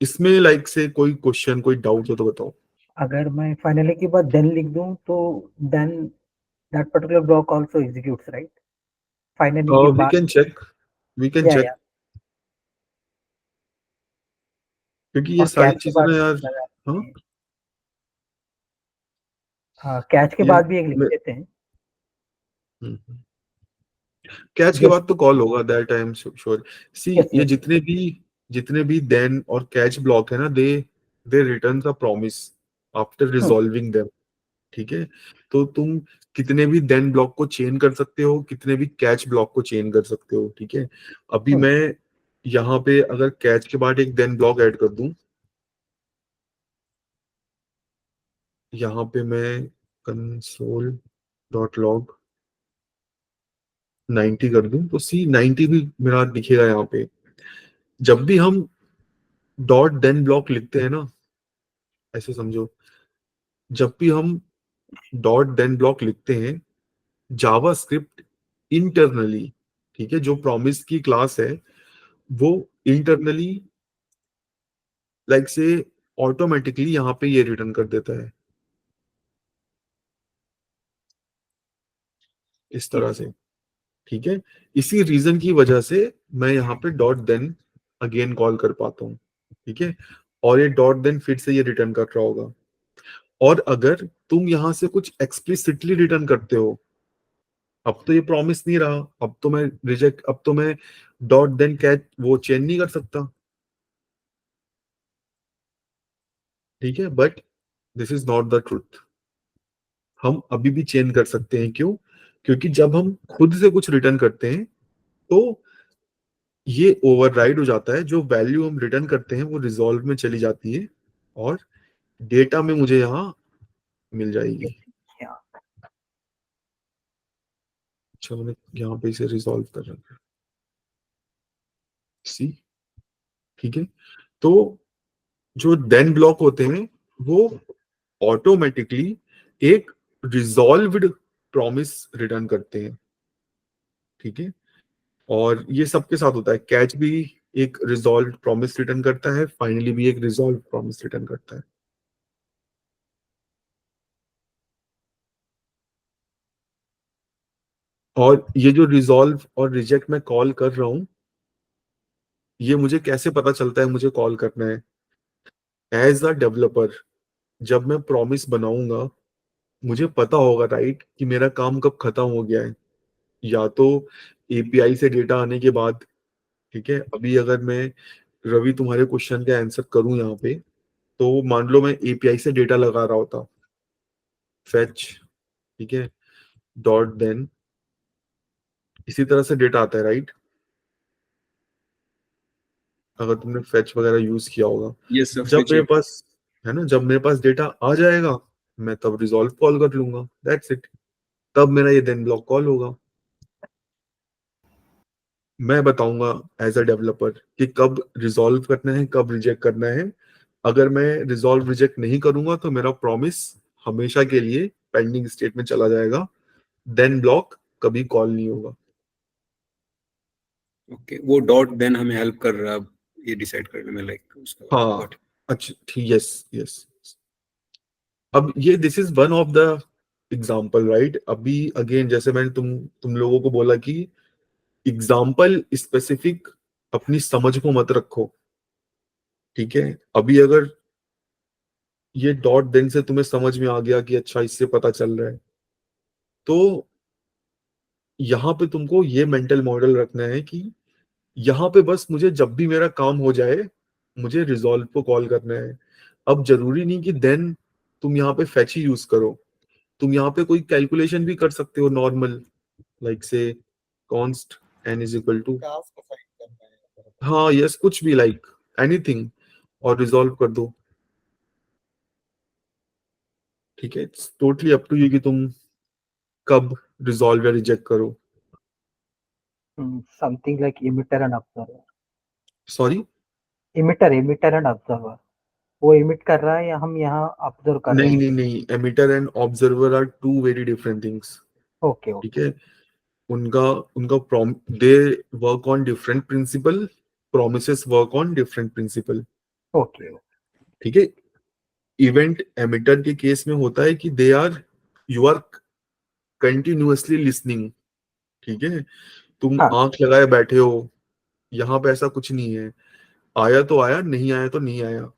इसमें लाइक से कोई क्वेश्चन, कोई डाउट हो तो बताओ। अगर मैं फाइनली के बाद देन लिख दूं तो then that particular block also executes, right? Finally के वी बाद कैन चेक, वी कैन या चेक, क्योंकि ये और सारी कैच के चीजें बाद ना भी यार। लगा हाँ, सकते हैं। हाँ, कैच के ये बाद भी एक लिख देते हैं। कैच के जस्ट बाद तो कॉल होगा, that I am sure. See, yes ये यस। जितने भी देन और कैच ब्लॉक है ना, they they return a promise after resolving them. ठीक है, तो तुम कितने भी देन ब्लॉक को चेन कर सकते हो, कितने भी कैच ब्लॉक को चेन कर सकते हो। ठीक है, अभी मैं यहाँ पे अगर कैच के बाद एक देन ब्लॉक ऐड कर दूं, यहाँ पे मैं कंसोल डॉट लॉग 90 कर दूं, तो सी 90 भी मेरा दिखेगा यहाँ पे। जब भी हम डॉट देन ब्लॉक लिखते हैं ना, ऐसे समझो, जब भी हम डॉट देन ब्लॉक लिखते हैं, जावास्क्रिप्ट इंटरनली, ठीक है, जो प्रॉमिस की क्लास है, वो इंटरनली लाइक से ऑटोमेटिकली यहाँ पे ये रिटर्न कर देता है इस तरह से। ठीक है, इसी रीजन की वजह से मैं यहाँ पे डॉट देन अगेन कॉल कर पाता हूँ। ठीक है, और ये डॉट देन फिर से ये रिटर्न कर रहा होगा। और अगर तुम यहाँ से कुछ एक्सप्लिसिटली रिटर्न करते हो, अब तो ये प्रॉमिस नहीं रहा, अब तो मैं डॉट देन कैच वो चेंज नहीं कर सकता। ठीक है, but this is not the truth. हम अभी भी चेंज कर सकते हैं। क्यों? क्योंकि जब हम खुद से कुछ रिटर्न करते हैं तो ये ओवरराइड हो जाता है, जो वैल्यू हम रिटर्न करते हैं वो रिजॉल्व में चली जाती है और डेटा में मुझे यहाँ मिल जाएगी। Yeah. अच्छा, मैंने यहाँ पे इसे रिजॉल्व कर रखा है, सी। ठीक है, तो जो देन ब्लॉक होते हैं वो ऑटोमेटिकली एक रिजॉल्व्ड प्रॉमिस रिटर्न करते हैं। ठीक है, और ये सबके साथ होता है। कैच भी एक रिजॉल्व प्रॉमिस रिटर्न करता है, फाइनली भी एक रिजॉल्व प्रॉमिस रिटर्न करता है। और ये जो रिजॉल्व और रिजेक्ट मैं कॉल कर रहा हूं, ये मुझे कैसे पता चलता है मुझे कॉल करना है? एज अ डेवलपर जब मैं प्रॉमिस बनाऊंगा, मुझे पता होगा राइट कि मेरा काम कब खत्म हो गया है। या तो एपीआई से डेटा आने के बाद। ठीक है, अभी अगर मैं रवि तुम्हारे क्वेश्चन का आंसर करूं यहाँ पे, तो मान लो मैं एपीआई से डेटा लगा रहा होता, फेच। ठीक है, डॉट देन इसी तरह से डेटा आता है राइट, अगर तुमने फेच वगैरह यूज किया होगा। ये सब जब फीचर। मेरे पास है ना, जब मेरे पास डेटा आ जाएगा, मैं तब रिजॉल्व कॉल कर लूंगा, दैट्स इट। तब मेरा ये देन ब्लॉक कॉल होगा। मैं बताऊंगा एज अ डेवलपर कि कब रिजॉल्व करना है, कब रिजेक्ट करना है। अगर मैं रिजॉल्व रिजेक्ट नहीं करूंगा तो मेरा प्रॉमिस हमेशा के लिए पेंडिंग स्टेट में चला जाएगा, देन ब्लॉक कभी कॉल नहीं होगा। ओके, वो डॉट देन हमें हेल्प कर रहा है अब ये डिसाइड करने में, लाइक उसका हाँ, got it। अच्छा ठीक, यस यस। अब ये this is one of the example right. अभी अगेन जैसे मैंने तुम लोगों को बोला कि एग्जाम्पल स्पेसिफिक अपनी समझ को मत रखो। ठीक है, अभी अगर ये डॉट देन से तुम्हें समझ में आ गया कि अच्छा इससे पता चल रहा है, तो यहाँ पे तुमको ये मेंटल मॉडल रखना है कि यहाँ पे बस मुझे जब भी मेरा काम हो जाए, मुझे रिजॉल्व को कॉल करना है। अब जरूरी नहीं कि देन तुम यहाँ पे फैच ही यूज करो, तुम यहाँ पे कोई कैलकुलेशन भी कर सकते हो normal, like say const n is equal to, हाँ यस, कुछ भी लाइक एनीथिंग, और रिजॉल्व कर दो। ठीक है, it's totally up to you कि तुम कब रिजॉल्व या रिजेक्ट करो। Something like emitter and observer. Sorry, emitter and observer. वो emit कर रहा है या हम यहाँ observe कर रहे नहीं हैं? नहीं नहीं, emitter and observer are two very different things. Okay, ठीक okay, है, उनका उनका they work on different principle, promises work on different principle. okay. ठीक है, इवेंट एमिटर के केस में होता है कि they are you are continuously listening. ठीक है, तुम हाँ, आंख लगाए बैठे हो, यहाँ पे ऐसा कुछ नहीं है, आया तो आया, नहीं आया तो नहीं आया,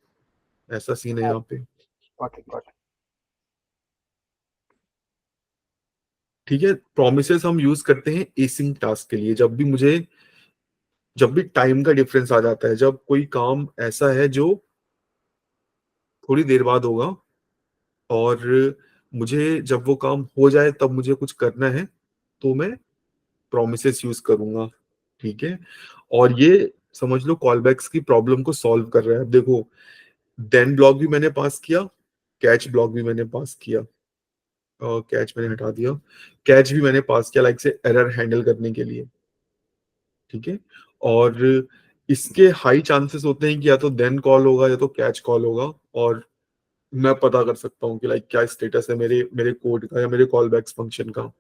ऐसा सीन है यहाँ पे। got it, got it. ठीक है, प्रोमिसेस हम यूज करते हैं एसिंक टास्क के लिए, जब भी टाइम का डिफरेंस आ जाता है, जब कोई काम ऐसा है जो थोड़ी देर बाद होगा और मुझे जब वो काम हो जाए तब मुझे कुछ करना है, तो मैं प्रोमिसेस यूज करूंगा। ठीक है, और ये समझ लो कॉलबैक्स की प्रॉब्लम को सॉल्व कर रहा है। अब देखो, देन ब्लॉक भी मैंने पास किया, कैच ब्लॉक भी मैंने पास किया, कैच मैंने हटा दिया, कैच भी मैंने पास किया लाइक से एरर हैंडल करने के लिए। ठीक है, और इसके हाई चांसेस होते हैं कि या तो देन कॉल होगा या तो कैच कॉल होगा, और मैं पता कर सकता हूँ कि लाइक क्या स्टेटस है मेरे मेरे कोड का या मेरे कॉल बैक्स फंक्शन का।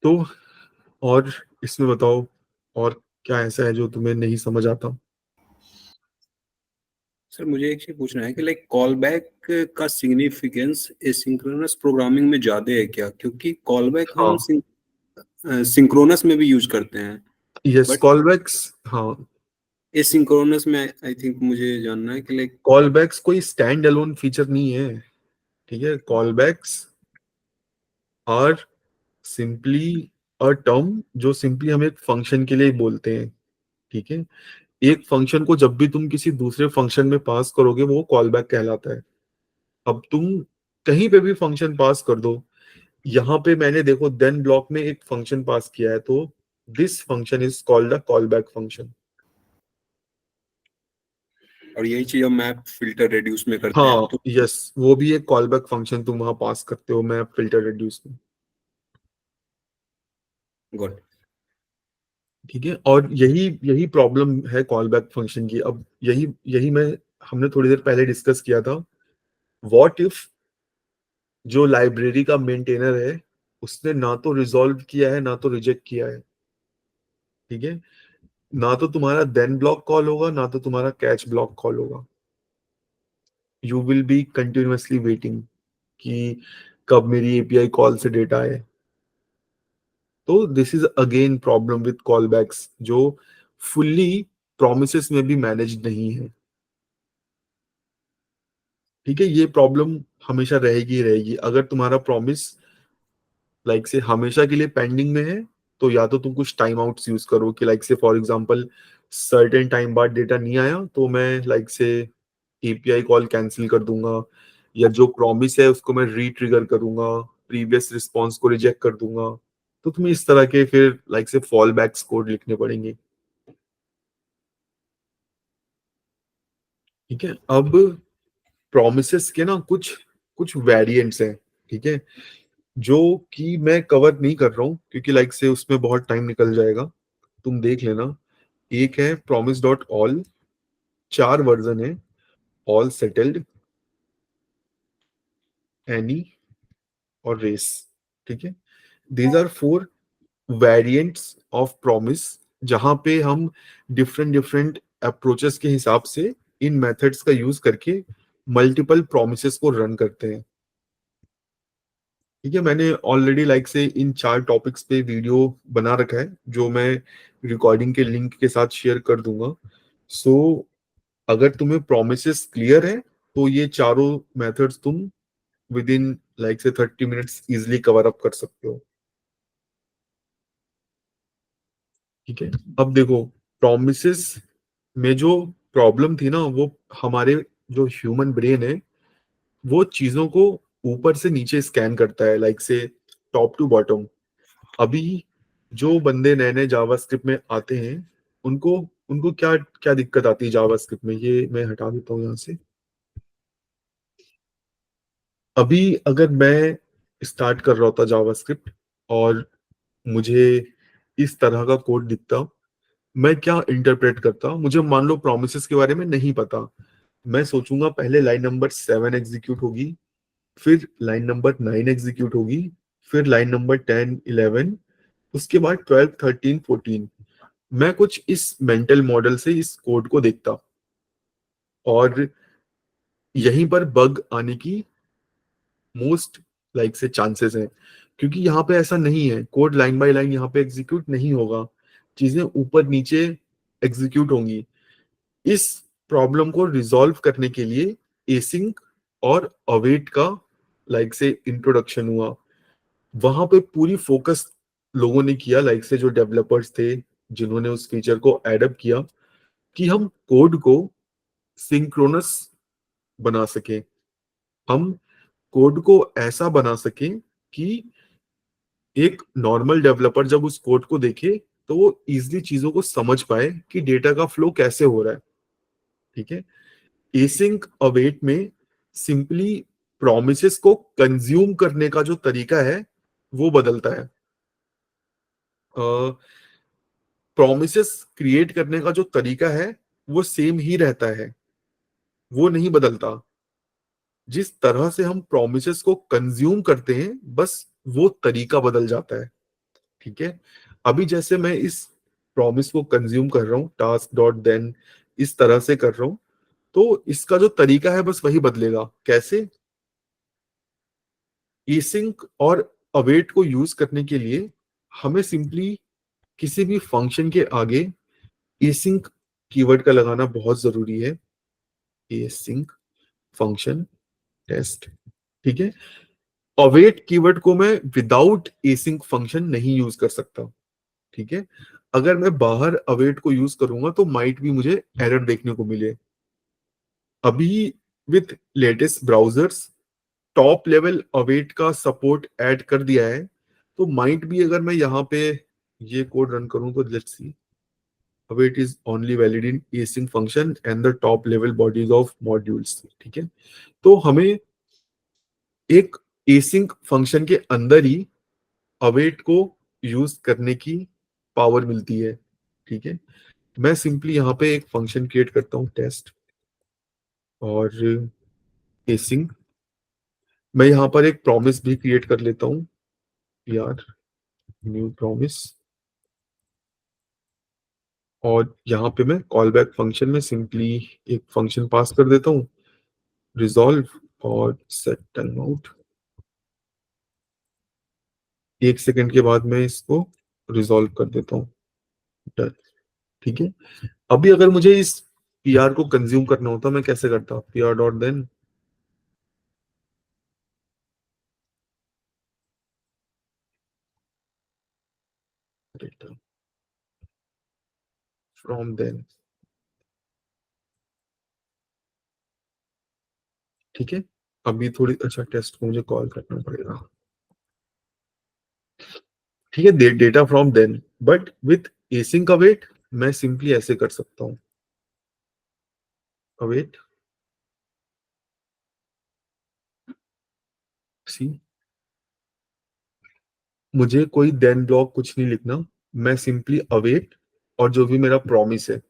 तो और इसमें बताओ, और क्या ऐसा है जो तुम्हें नहीं समझ आता? सर मुझे एक चीज पूछना है कि लाइक कॉल बैक का सिग्निफिकेंस एसिंक्रोनस प्रोग्रामिंग में ज्यादा है क्या? क्योंकि कॉल बैक हम हाँ, सिंक्रोनस में भी यूज करते हैं, यस, बट कॉलबैक्स। हाँ, एसिंक्रोनस में आई थिंक मुझे जानना है कि लाइक कॉलबैक्स कोई स्टैंड अलोन फीचर नहीं है। ठीक है, कॉलबैक्स आर सिंपली अ टर्म जो सिंपली हम एक फंक्शन के लिए बोलते हैं। ठीक है, एक फंक्शन को जब भी तुम किसी दूसरे फंक्शन में पास करोगे वो कॉलबैक कहलाता है। अब तुम कहीं पे भी फंक्शन पास कर दो, यहाँ पे मैंने देखो देन ब्लॉक में एक फंक्शन पास किया है, तो this function is called a callback function. और यही चीज हम मैप फिल्टर रेड्यूस में करते हैं, हाँ, तो यस, वो भी एक कॉलबैक फंक्शन तुम वहां पास करते हो मैप फिल्टर रिड्यूस में। गॉट। ठीक है, और यही यही प्रॉब्लम है कॉलबैक फंक्शन की। अब यही यही मैं हमने थोड़ी देर पहले डिस्कस किया था। व्हाट इफ जो लाइब्रेरी का मेंटेनर है उसने ना तो रिजॉल्व किया है ना तो रिजेक्ट किया है। ठीक है, ना तो तुम्हारा देन ब्लॉक कॉल होगा ना तो तुम्हारा कैच ब्लॉक कॉल होगा। You will be continuously waiting कि कब मेरी एपीआई कॉल से डेटा आए। तो this is again problem with callbacks जो फुल्ली प्रोमिसेस में भी मैनेज नहीं है। ठीक है, ये प्रॉब्लम हमेशा रहेगी ही रहेगी। अगर तुम्हारा प्रॉमिस लाइक से हमेशा के लिए पेंडिंग में है, तो या तो तुम कुछ टाइम आउट्स यूज करो कि लाइक से फॉर एग्जांपल सर्टेन टाइम बाद डेटा नहीं आया तो मैं लाइक से एपीआई कॉल कैंसिल कर दूंगा, या जो प्रॉमिस है उसको मैं रीट्रिगर करूंगा, प्रीवियस रिस्पॉन्स को रिजेक्ट कर दूंगा। तो तुम्हें इस तरह के फिर लाइक से फॉल बैक्स कोड लिखने पड़ेंगे। ठीक है, अब प्रोमिसेस के ना कुछ कुछ वेरिएंट्स हैं। ठीक है, जो कि मैं कवर नहीं कर रहा हूँ क्योंकि लाइक से उसमें बहुत टाइम निकल जाएगा। तुम देख लेना। एक है promise डॉट ऑल, 4 वर्जन है, ऑल सेटल्ड, एनी और रेस। ठीक है, these are 4 variants of promise, जहां पे हम डिफरेंट डिफरेंट अप्रोचेस के हिसाब से इन मेथड्स का यूज करके मल्टीपल प्रोमिसेस को रन करते हैं। ठीक है, मैंने ऑलरेडी लाइक से इन 4 टॉपिक्स पे वीडियो बना रखा है जो मैं रिकॉर्डिंग के लिंक के साथ शेयर कर दूंगा। सो अगर तुम्हें प्रोमिसेस क्लियर है तो ये चारों मेथड्स तुम विद इन लाइक से 30 मिनट्स इजिली कवर अप कर सकते हो। ठीक है, अब देखो, प्रोमिसेस में जो प्रॉब्लम थी ना वो हमारे जो ह्यूमन ब्रेन है वो चीजों को ऊपर से नीचे स्कैन करता है लाइक से टॉप टू बॉटम। अभी जो बंदे नए नए जावास्क्रिप्ट में आते हैं उनको उनको क्या क्या दिक्कत आती है जावास्क्रिप्ट में, ये मैं हटा देता हूँ यहाँ से। अभी अगर मैं स्टार्ट कर रहा होता जावास्क्रिप्ट और मुझे इस तरह का कोड दिखता, मैं क्या इंटरप्रेट करता? मुझे मान लो प्रोमिसेस के बारे में नहीं पता, मैं सोचूंगा पहले लाइन नंबर 7 एग्जीक्यूट होगी, फिर लाइन नंबर 9 एग्जीक्यूट होगी, फिर लाइन नंबर 10 11, उसके बाद 12 13 14। मैं कुछ इस मेंटल मॉडल से इस कोड को देखता और यहीं पर बग आने की मोस्ट लाइक से चांसेस हैं, क्योंकि यहाँ पे ऐसा नहीं है, कोड लाइन बाय लाइन यहाँ पे एग्जीक्यूट नहीं होगा, चीजें ऊपर नीचे एग्जीक्यूट होंगी। इस प्रॉब्लम को रिजॉल्व करने के लिए एसिंक और अवेट का लाइक से इंट्रोडक्शन हुआ। वहां पे पूरी फोकस लोगों ने किया, लाइक से जो डेवलपर्स थे जिन्होंने उस फीचर को एडअप किया, कि हम कोड को सिंक्रोनस बना सके, हम कोड को ऐसा बना सके कि एक नॉर्मल डेवलपर जब उस कोड को देखे तो वो इजिली चीजों को समझ पाए कि डेटा का फ्लो कैसे हो रहा है। ठीक है, एसिंक अवेट में सिंपली प्रोमिसेस को कंज्यूम करने का जो तरीका है वो बदलता है। प्रोमिसेस क्रिएट करने का जो तरीका है वो सेम ही रहता है, वो नहीं बदलता। जिस तरह से हम प्रोमिसेस को कंज्यूम करते हैं बस वो तरीका बदल जाता है। ठीक है। अभी जैसे मैं इस प्रॉमिस को कंज्यूम कर रहा हूँ, टास्क डॉट देन इस तरह से कर रहा हूँ, तो इसका जो तरीका है बस वही बदलेगा। कैसे? एसिंक और अवेट को यूज करने के लिए हमें सिंपली किसी भी फंक्शन के आगे एसिंक कीवर्ड का लगाना बहुत जरूरी है। एसिंक फंक्शन टेस्ट, ठीक है। अवेट कीवर्ड को मैं विदाउट एसिंक फंक्शन नहीं यूज कर सकता, ठीक है। अगर मैं बाहर अवेट को यूज करूंगा तो माइट भी मुझे एरर देखने को मिले। अभी with latest browsers top level await का सपोर्ट ऐड कर दिया है, तो माइट भी अगर मैं यहाँ पे ये कोड रन करूं तो let's see, await is only valid in async function and the top level bodies of modules, ठीक है। तो हमें एक async फंक्शन के अंदर ही await को यूज करने की पावर मिलती है, ठीक है। मैं सिंपली यहाँ पे एक फंक्शन क्रिएट करता हूँ टेस्ट और async। मैं यहाँ पर एक प्रॉमिस भी क्रिएट कर लेता हूँ, यार न्यू प्रॉमिस, और यहाँ पे मैं कॉल बैक फंक्शन में सिंपली एक फंक्शन पास कर देता हूँ रिजॉल्व और सेट टाइम आउट। 1 सेकंड के बाद मैं इसको रिजॉल्व कर देता हूँ, डन, ठीक है। अभी अगर मुझे इस पीआर को कंज्यूम करना होता मैं कैसे करता? PR dot then from then, ठीक है। अभी थोड़ी अच्छा टेस्ट को मुझे कॉल करना पड़ेगा, ठीक है। Data from then, but with async await मैं सिंपली ऐसे कर सकता हूँ, अवेट सी, मुझे कोई देन ब्लॉक कुछ नहीं लिखना, मैं सिंपली अवेट और जो भी मेरा प्रॉमिस है,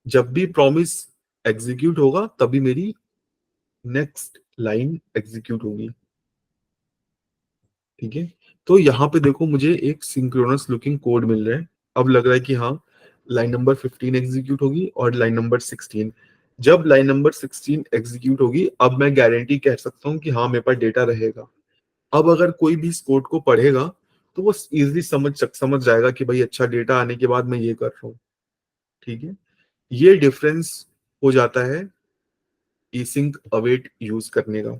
जब भी प्रॉमिस एग्जीक्यूट होगा तभी मेरी नेक्स्ट लाइन एग्जीक्यूट होगी, ठीक है। तो यहाँ पे देखो मुझे एक सिंक्रोनस लुकिंग कोड मिल रहा है। अब लग रहा है कि हाँ लाइन नंबर 15 एग्जीक्यूट होगी और लाइन नंबर 16। जब लाइन नंबर 16 एग्जीक्यूट होगी अब मैं गारंटी कह सकता हूँ कि हाँ मेरे पास डेटा रहेगा। अब अगर कोई भी इस कोड को पढ़ेगा तो वो इजिली समझ जाएगा कि भाई अच्छा डेटा आने के बाद मैं ये कर रहा हूँ, ठीक है। ये डिफरेंस हो जाता है एसिंक अवेट यूज करने का।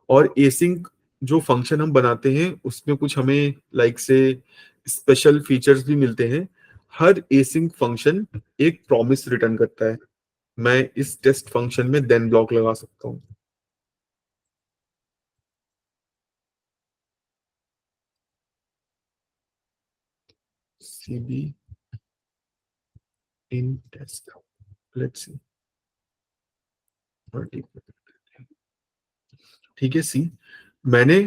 और एसिंक जो फंक्शन हम बनाते हैं उसमें कुछ हमें लाइक से स्पेशल फीचर्स भी मिलते हैं। हर एसिंक फंक्शन एक प्रॉमिस रिटर्न करता है। मैं इस टेस्ट फंक्शन में देन ब्लॉक लगा सकता हूँ, cb in test, let's see, ठीक है। सी मैंने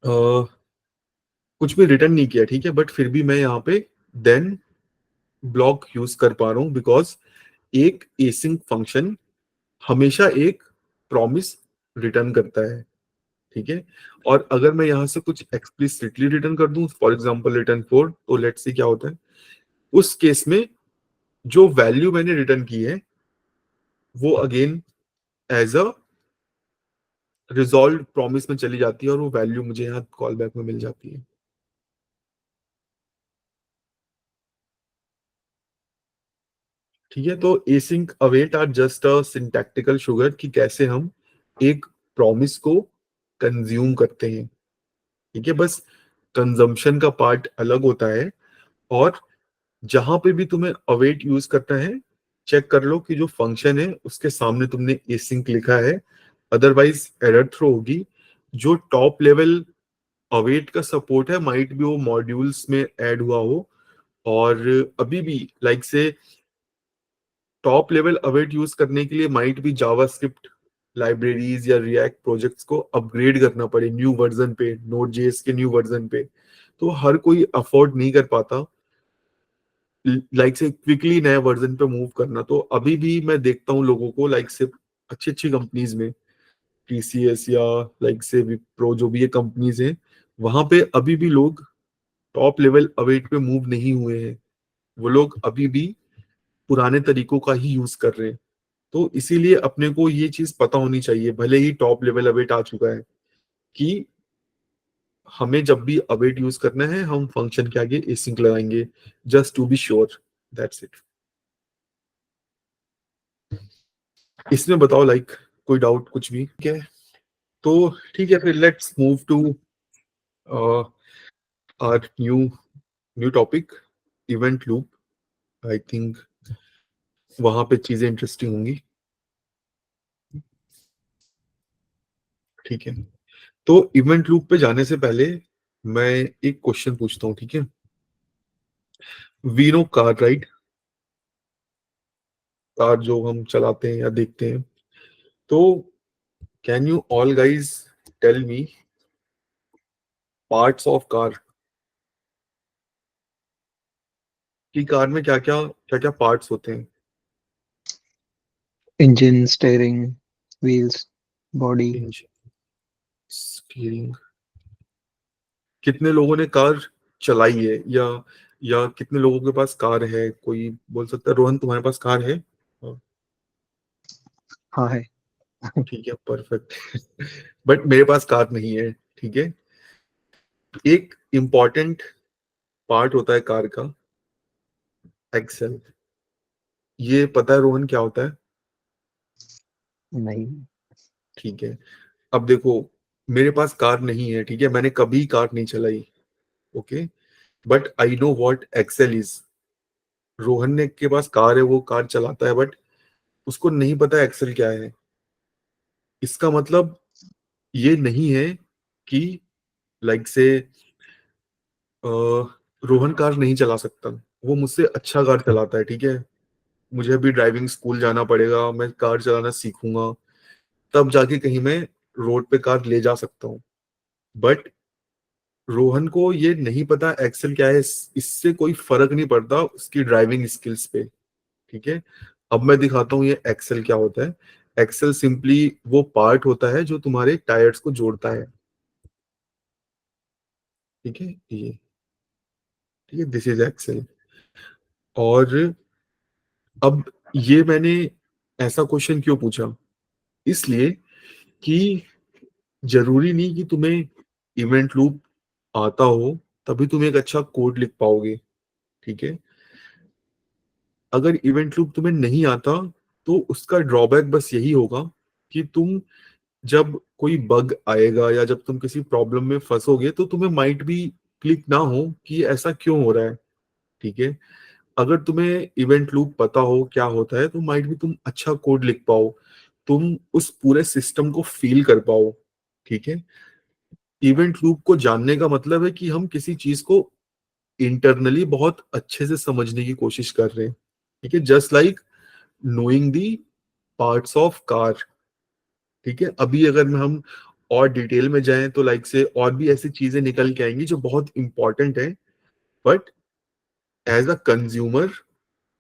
कुछ भी रिटर्न नहीं किया, ठीक है, बट फिर भी मैं यहाँ पे देन ब्लॉक यूज कर पा रहा हूँ बिकॉज एक एसिंक फंक्शन हमेशा एक प्रॉमिस रिटर्न करता है, ठीक है। और अगर मैं यहाँ से कुछ एक्सप्लिसिटली रिटर्न कर दूं, फॉर एग्जांपल रिटर्न 4, तो लेट्स सी क्या होता है। उस केस में जो वैल्यू मैंने रिटर्न की है वो again as a resolve promise में चली जाती है और वो वैल्यू मुझे यहाँ कॉल बैक में मिल जाती है, ठीक है। तो async await are just a syntactical sugar कि कैसे हम एक प्रॉमिस को कंज्यूम करते हैं, ठीक है। बस कंजम्पशन का पार्ट अलग होता है। और जहां पे भी तुम्हें अवेट यूज करना है चेक कर लो कि जो फंक्शन है उसके सामने तुमने एसिंक लिखा है, अदरवाइज एरर थ्रो होगी। जो टॉप लेवल अवेट का सपोर्ट है माइट भी वो मॉड्यूल्स में ऐड हुआ हो, और अभी भी लाइक से टॉप लेवल अवेट यूज करने के लिए माइट भी जावास्क्रिप्ट लाइब्रेरीज या रिएक्ट प्रोजेक्ट्स को अपग्रेड करना पड़े न्यू वर्जन पे, नोड जेएस के न्यू वर्जन पे। तो हर कोई अफोर्ड नहीं कर पाता लाइक से क्विकली नए वर्जन पे मूव करना। तो अभी भी मैं देखता हूँ लोगों को लाइक से अच्छी अच्छी कंपनीज में, टीसीएस या लाइक से विप्रो, जो भी ये कंपनीज हैं, वहां पे अभी भी लोग टॉप लेवल अवेट पे मूव नहीं हुए हैं, वो लोग अभी भी पुराने तरीकों का ही यूज कर रहे हैं। तो इसीलिए अपने को ये चीज पता होनी चाहिए, भले ही टॉप लेवल अवेट आ चुका है, कि हमें जब भी अवेट यूज करना है हम फंक्शन के आगे एसिंक लगाएंगे, just to be sure. That's it. इसमें बताओ लाइक कोई डाउट कुछ भी? ठीक है, तो ठीक है, फिर let's move to our new topic, event loop. I think वहां पे चीजें इंटरेस्टिंग होंगी। ठीक है, तो इवेंट लूप पे जाने से पहले मैं एक क्वेश्चन पूछता हूँ, ठीक है? We know car, right? Car जो हम चलाते हैं या देखते हैं, तो can you all guys tell me parts of car, कि कार में क्या क्या पार्ट्स होते हैं? Engine, steering, wheels, body. Engine, steering. कितने लोगों ने कार चलाई है, या कितने लोगों के पास कार है? कोई बोल सकता है? रोहन, तुम्हारे पास कार है? हाँ, हाँ है। ठीक है, परफेक्ट। बट मेरे पास कार नहीं है, ठीक है? एक इंपॉर्टेंट पार्ट होता है कार का, एक्सेल। ये पता है रोहन क्या होता है? नहीं। ठीक है, अब देखो, मेरे पास कार नहीं है, ठीक है, मैंने कभी कार नहीं चलाई, okay, but I know what axle is. Rohan ने के पास कार है, वो कार चलाता है, बट उसको नहीं पता एक्सेल क्या है। इसका मतलब ये नहीं है कि लाइक से रोहन कार नहीं चला सकता, वो मुझसे अच्छा कार चलाता है, ठीक है? मुझे अभी ड्राइविंग स्कूल जाना पड़ेगा, मैं कार चलाना सीखूंगा, तब जाके कहीं मैं रोड पे कार ले जा सकता हूँ। बट रोहन को ये नहीं पता एक्सेल क्या है, इससे कोई फर्क नहीं पड़ता उसकी ड्राइविंग स्किल्स पे, ठीक है? अब मैं दिखाता हूँ ये एक्सेल क्या होता है। एक्सेल सिंपली वो पार्ट होता है जो तुम्हारे टायर्स को जोड़ता है, ठीक है? ये, ठीक है, दिस इज एक्सेल। और अब ये मैंने ऐसा क्वेश्चन क्यों पूछा? इसलिए कि जरूरी नहीं कि तुम्हें इवेंट लूप आता हो तभी तुम एक अच्छा कोड लिख पाओगे, ठीक है? अगर इवेंट लूप तुम्हें नहीं आता तो उसका ड्रॉबैक बस यही होगा कि तुम जब कोई बग आएगा या जब तुम किसी प्रॉब्लम में फंसोगे तो तुम्हें माइट भी क्लिक ना हो कि ऐसा क्यों हो रहा है, ठीक है? अगर तुम्हें इवेंट लूप पता हो क्या होता है तो माइट भी तुम अच्छा कोड लिख पाओ, तुम उस पूरे सिस्टम को फील कर पाओ, ठीक है? इवेंट लूप को जानने का मतलब है कि हम किसी चीज को इंटरनली बहुत अच्छे से समझने की कोशिश कर रहे हैं, ठीक है? Just like knowing the parts of car, ठीक है? अभी अगर हम और डिटेल में जाएं तो लाइक से और भी ऐसी चीजें निकल के आएंगी जो बहुत इंपॉर्टेंट है, बट एज अ कंज्यूमर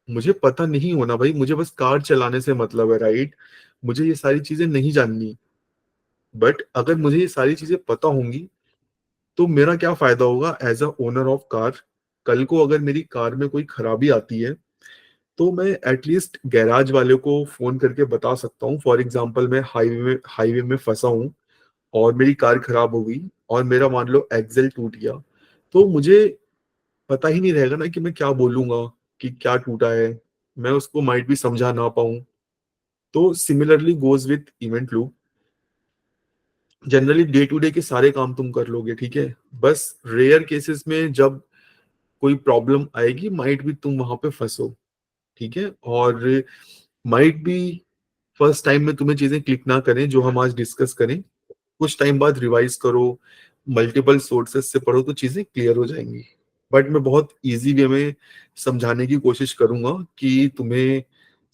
मुझे पता नहीं होना भाई, मुझे बस कार चलाने से मतलब है, राइट? मुझे ये सारी चीजें नहीं जाननी। बट अगर मुझे ये सारी चीजें पता होंगी तो मेरा क्या फायदा होगा as a owner of car? कल को अगर मेरी कार में कोई खराबी आती है तो मैं एटलीस्ट गैराज वाले को फोन करके बता सकता हूँ। फॉर एग्जांपल मैं हाईवे में फंसा हूँ और मेरी कार खराब हो गई और मेरा मान लो एक्सेल टूट गया, तो मुझे पता ही नहीं रहेगा ना कि मैं क्या बोलूंगा, कि क्या टूटा है, मैं उसको माइट भी समझा ना पाऊं। तो similarly goes with event loop. Generally day to day के सारे काम तुम कर लोगे, ठीक है? बस रेयर केसेस में जब कोई प्रॉब्लम आएगी माइट भी तुम वहां पे फंसो, ठीक है? और माइट भी फर्स्ट टाइम में तुम्हें चीजें क्लिक ना करें जो हम आज डिस्कस करें, कुछ टाइम बाद रिवाइज करो, मल्टीपल सोर्सेस से पढ़ो तो चीजें क्लियर हो जाएंगी। बट मैं बहुत इजी वे में समझाने की कोशिश करूंगा कि तुम्हें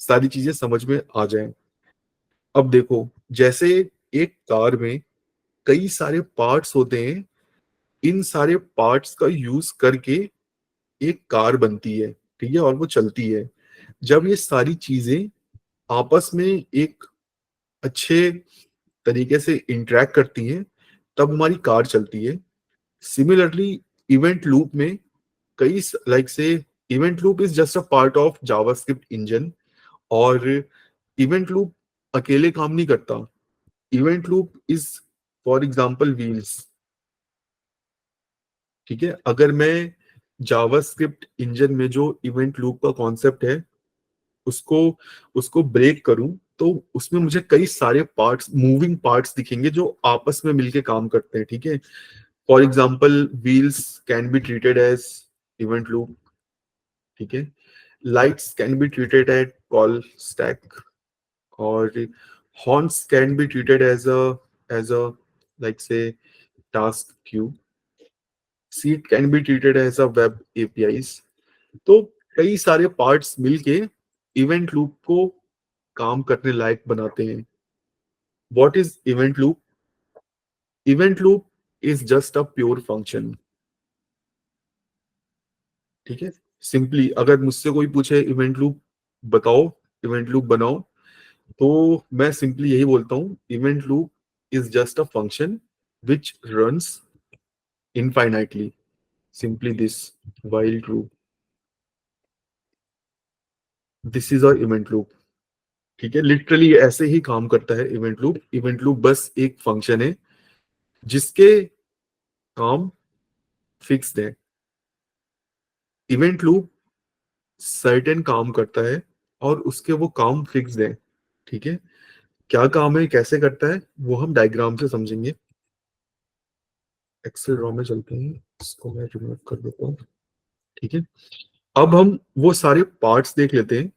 सारी चीजें समझ में आ जाएं। अब देखो, जैसे एक कार में कई सारे पार्ट्स होते हैं, इन सारे पार्ट्स का यूज करके एक कार बनती है, ठीक है, और वो चलती है। जब ये सारी चीजें आपस में एक अच्छे तरीके से इंटरेक्ट करती हैं तब हमारी कार चलती है। सिमिलरली इवेंट लूप में कई लाइक से event loop is just a part of JavaScript engine, और इवेंट लूप अकेले काम नहीं करता. Event loop is for example wheels. ठीक है, अगर मैं जावास्क्रिप्ट इंजन में जो इवेंट लूप का कॉन्सेप्ट है उसको उसको ब्रेक करूं, तो उसमें मुझे कई सारे पार्ट्स, मूविंग पार्ट्स दिखेंगे जो आपस में मिलके काम करते हैं. ठीक है, for example wheels can be treated as event loop. ठीक है, lights can be treated at call stack, और horns can be treated as a like say task queue. Seat can be treated as a web APIs. तो कई सारे parts मिलके event loop को काम करने लायक बनाते हैं. What is event loop? Event loop is just a pure function. ठीक है, सिंपली अगर मुझसे कोई पूछे इवेंट लूप बताओ, इवेंट लूप बनाओ, तो मैं सिंपली यही बोलता हूँ, event loop is just a function which runs infinitely. Simply this, while true, this is a event loop. ठीक है, लिटरली ऐसे ही काम करता है इवेंट लूप. इवेंट लूप बस एक फंक्शन है जिसके काम फिक्स्ड है. इवेंट लूप सर्टेन काम करता है और उसके वो काम फिक्स्ड है. ठीक है, क्या काम है, कैसे करता है, वो हम डायग्राम से समझेंगे. एक्सेल रॉ में चलते हैं, इसको मैं रिमूव कर देता हूँ. ठीक है, अब हम वो सारे पार्ट्स देख लेते हैं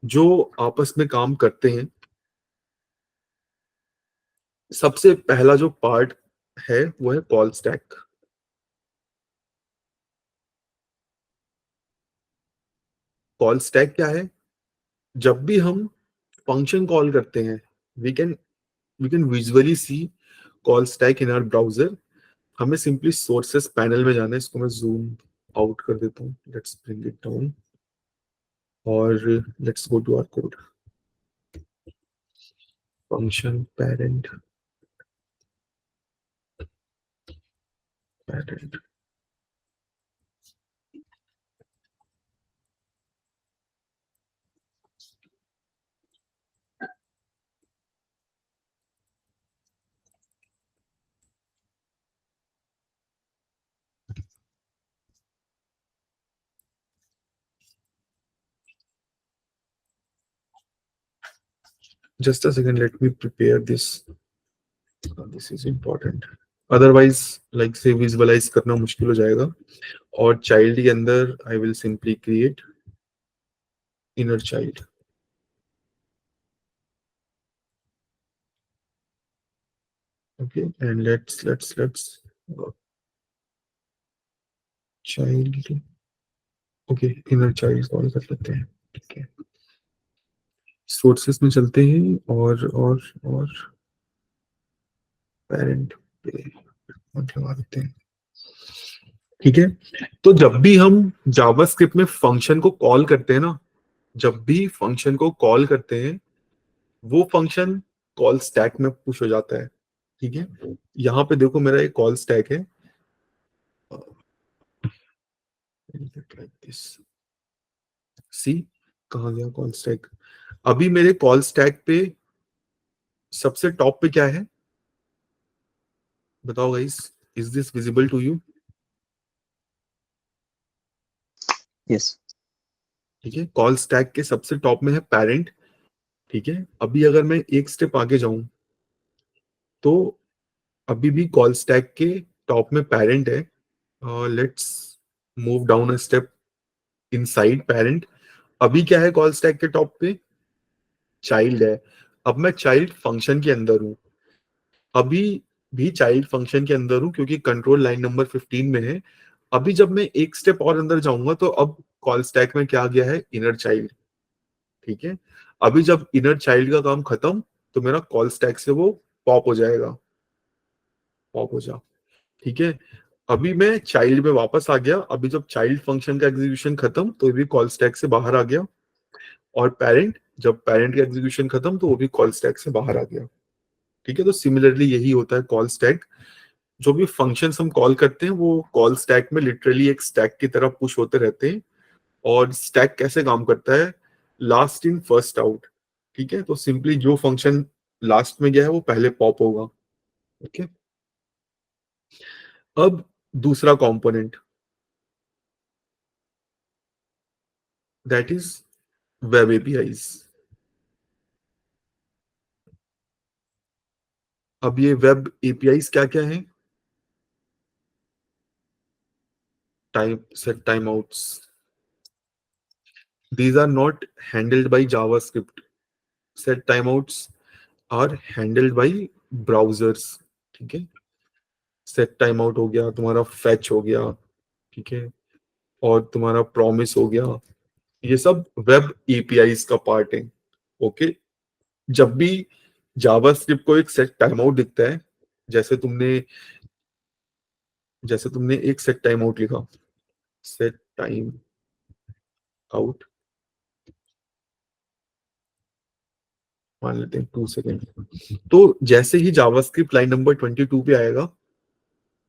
जो आपस में काम करते हैं. सबसे पहला जो पार्ट है वो है कॉल स्टैक. कॉल स्टैक क्या है? जब भी हम फंक्शन कॉल करते हैं, we can visually see call stack in our browser. हमें सिंपली सोर्सेस पैनल में जाना है. इसको मैं जूम आउट कर देता हूँ. लेट्स ब्रिंग इट डाउन और let's go to our code. Function parent, parent. Just a second, let me prepare this. This is important. Otherwise, like से विजुअलाइज करना मुश्किल हो जाएगा. और चाइल्ड के अंदर I will simply create inner child. Okay, and let's child. Okay, inner child call कर लेते हैं. ठीक है, सोर्सेस में चलते हैं और पेरेंट पे लगा देते हैं. ठीक है, तो जब भी हम जावास्क्रिप्ट में फंक्शन को कॉल करते हैं ना, जब भी फंक्शन को कॉल करते हैं, वो फंक्शन कॉल स्टैक में पुश हो जाता है. ठीक है, यहाँ पे देखो मेरा एक कॉल स्टैक है. सी कहाँ गया कॉल स्टैक? अभी मेरे कॉल स्टैक पे सबसे टॉप पे क्या है बताओ guys, is this visible to you? Yes. ठीक है, कॉल स्टैक के सबसे टॉप में है पेरेंट. ठीक है, अभी अगर मैं एक स्टेप आगे जाऊं तो अभी भी कॉल स्टैक के टॉप में पेरेंट है. Let's move down a step inside parent. अभी क्या है कॉल स्टैक के टॉप पे? चाइल्ड है. अब मैं चाइल्ड फंक्शन के अंदर हूं. अभी भी चाइल्ड फंक्शन के अंदर हूं क्योंकि कंट्रोल लाइन नंबर 15 में है. अभी जब मैं एक स्टेप और अंदर जाऊंगा तो अब कॉल स्टैक में क्या आ गया है? Inner child. ठीक है, अभी जब इनर चाइल्ड का काम खत्म तो मेरा कॉल स्टैक से वो पॉप हो जाएगा. पॉप हो जा. ठीक है, अभी मैं चाइल्ड में वापस आ गया. अभी जब चाइल्ड फंक्शन का एग्जीक्यूशन खत्म तो ये भी कॉल स्टैक से बाहर आ गया. और पेरेंट, जब पेरेंट का एग्जीक्यूशन खत्म तो वो भी कॉल स्टैक से बाहर आ गया. ठीक है, तो सिमिलरली यही होता है कॉल स्टैक. जो भी फंक्शंस हम कॉल करते हैं वो कॉल स्टैक में लिटरली एक स्टैक की तरह पुश होते रहते हैं। और स्टैक कैसे काम करता है, लास्ट इन फर्स्ट आउट। ठीक है, तो सिंपली जो फंक्शन लास्ट में गया है वो पहले पॉप होगा। ओके, अब दूसरा component that is web APIs. अब ये वेब एपीआईज क्या क्या है? Time set time outs, these are not handled by JavaScript. Set timeouts are handled by browsers। ठीक है, सेट टाइम आउट हो गया, तुम्हारा फैच हो गया, ठीक है, और तुम्हारा प्रॉमिस हो गया, ये सब वेब एपीआईज का पार्ट है। ओके, जब भी जावास्क्रिप्ट को एक सेट टाइम आउट दिखता है, जैसे तुमने एक सेट टाइम आउट लिखा, सेट टाइम आउट, मान लेते हैं 2 सेकेंड, तो जैसे ही जावास्क्रिप्ट लाइन नंबर 22 पे आएगा,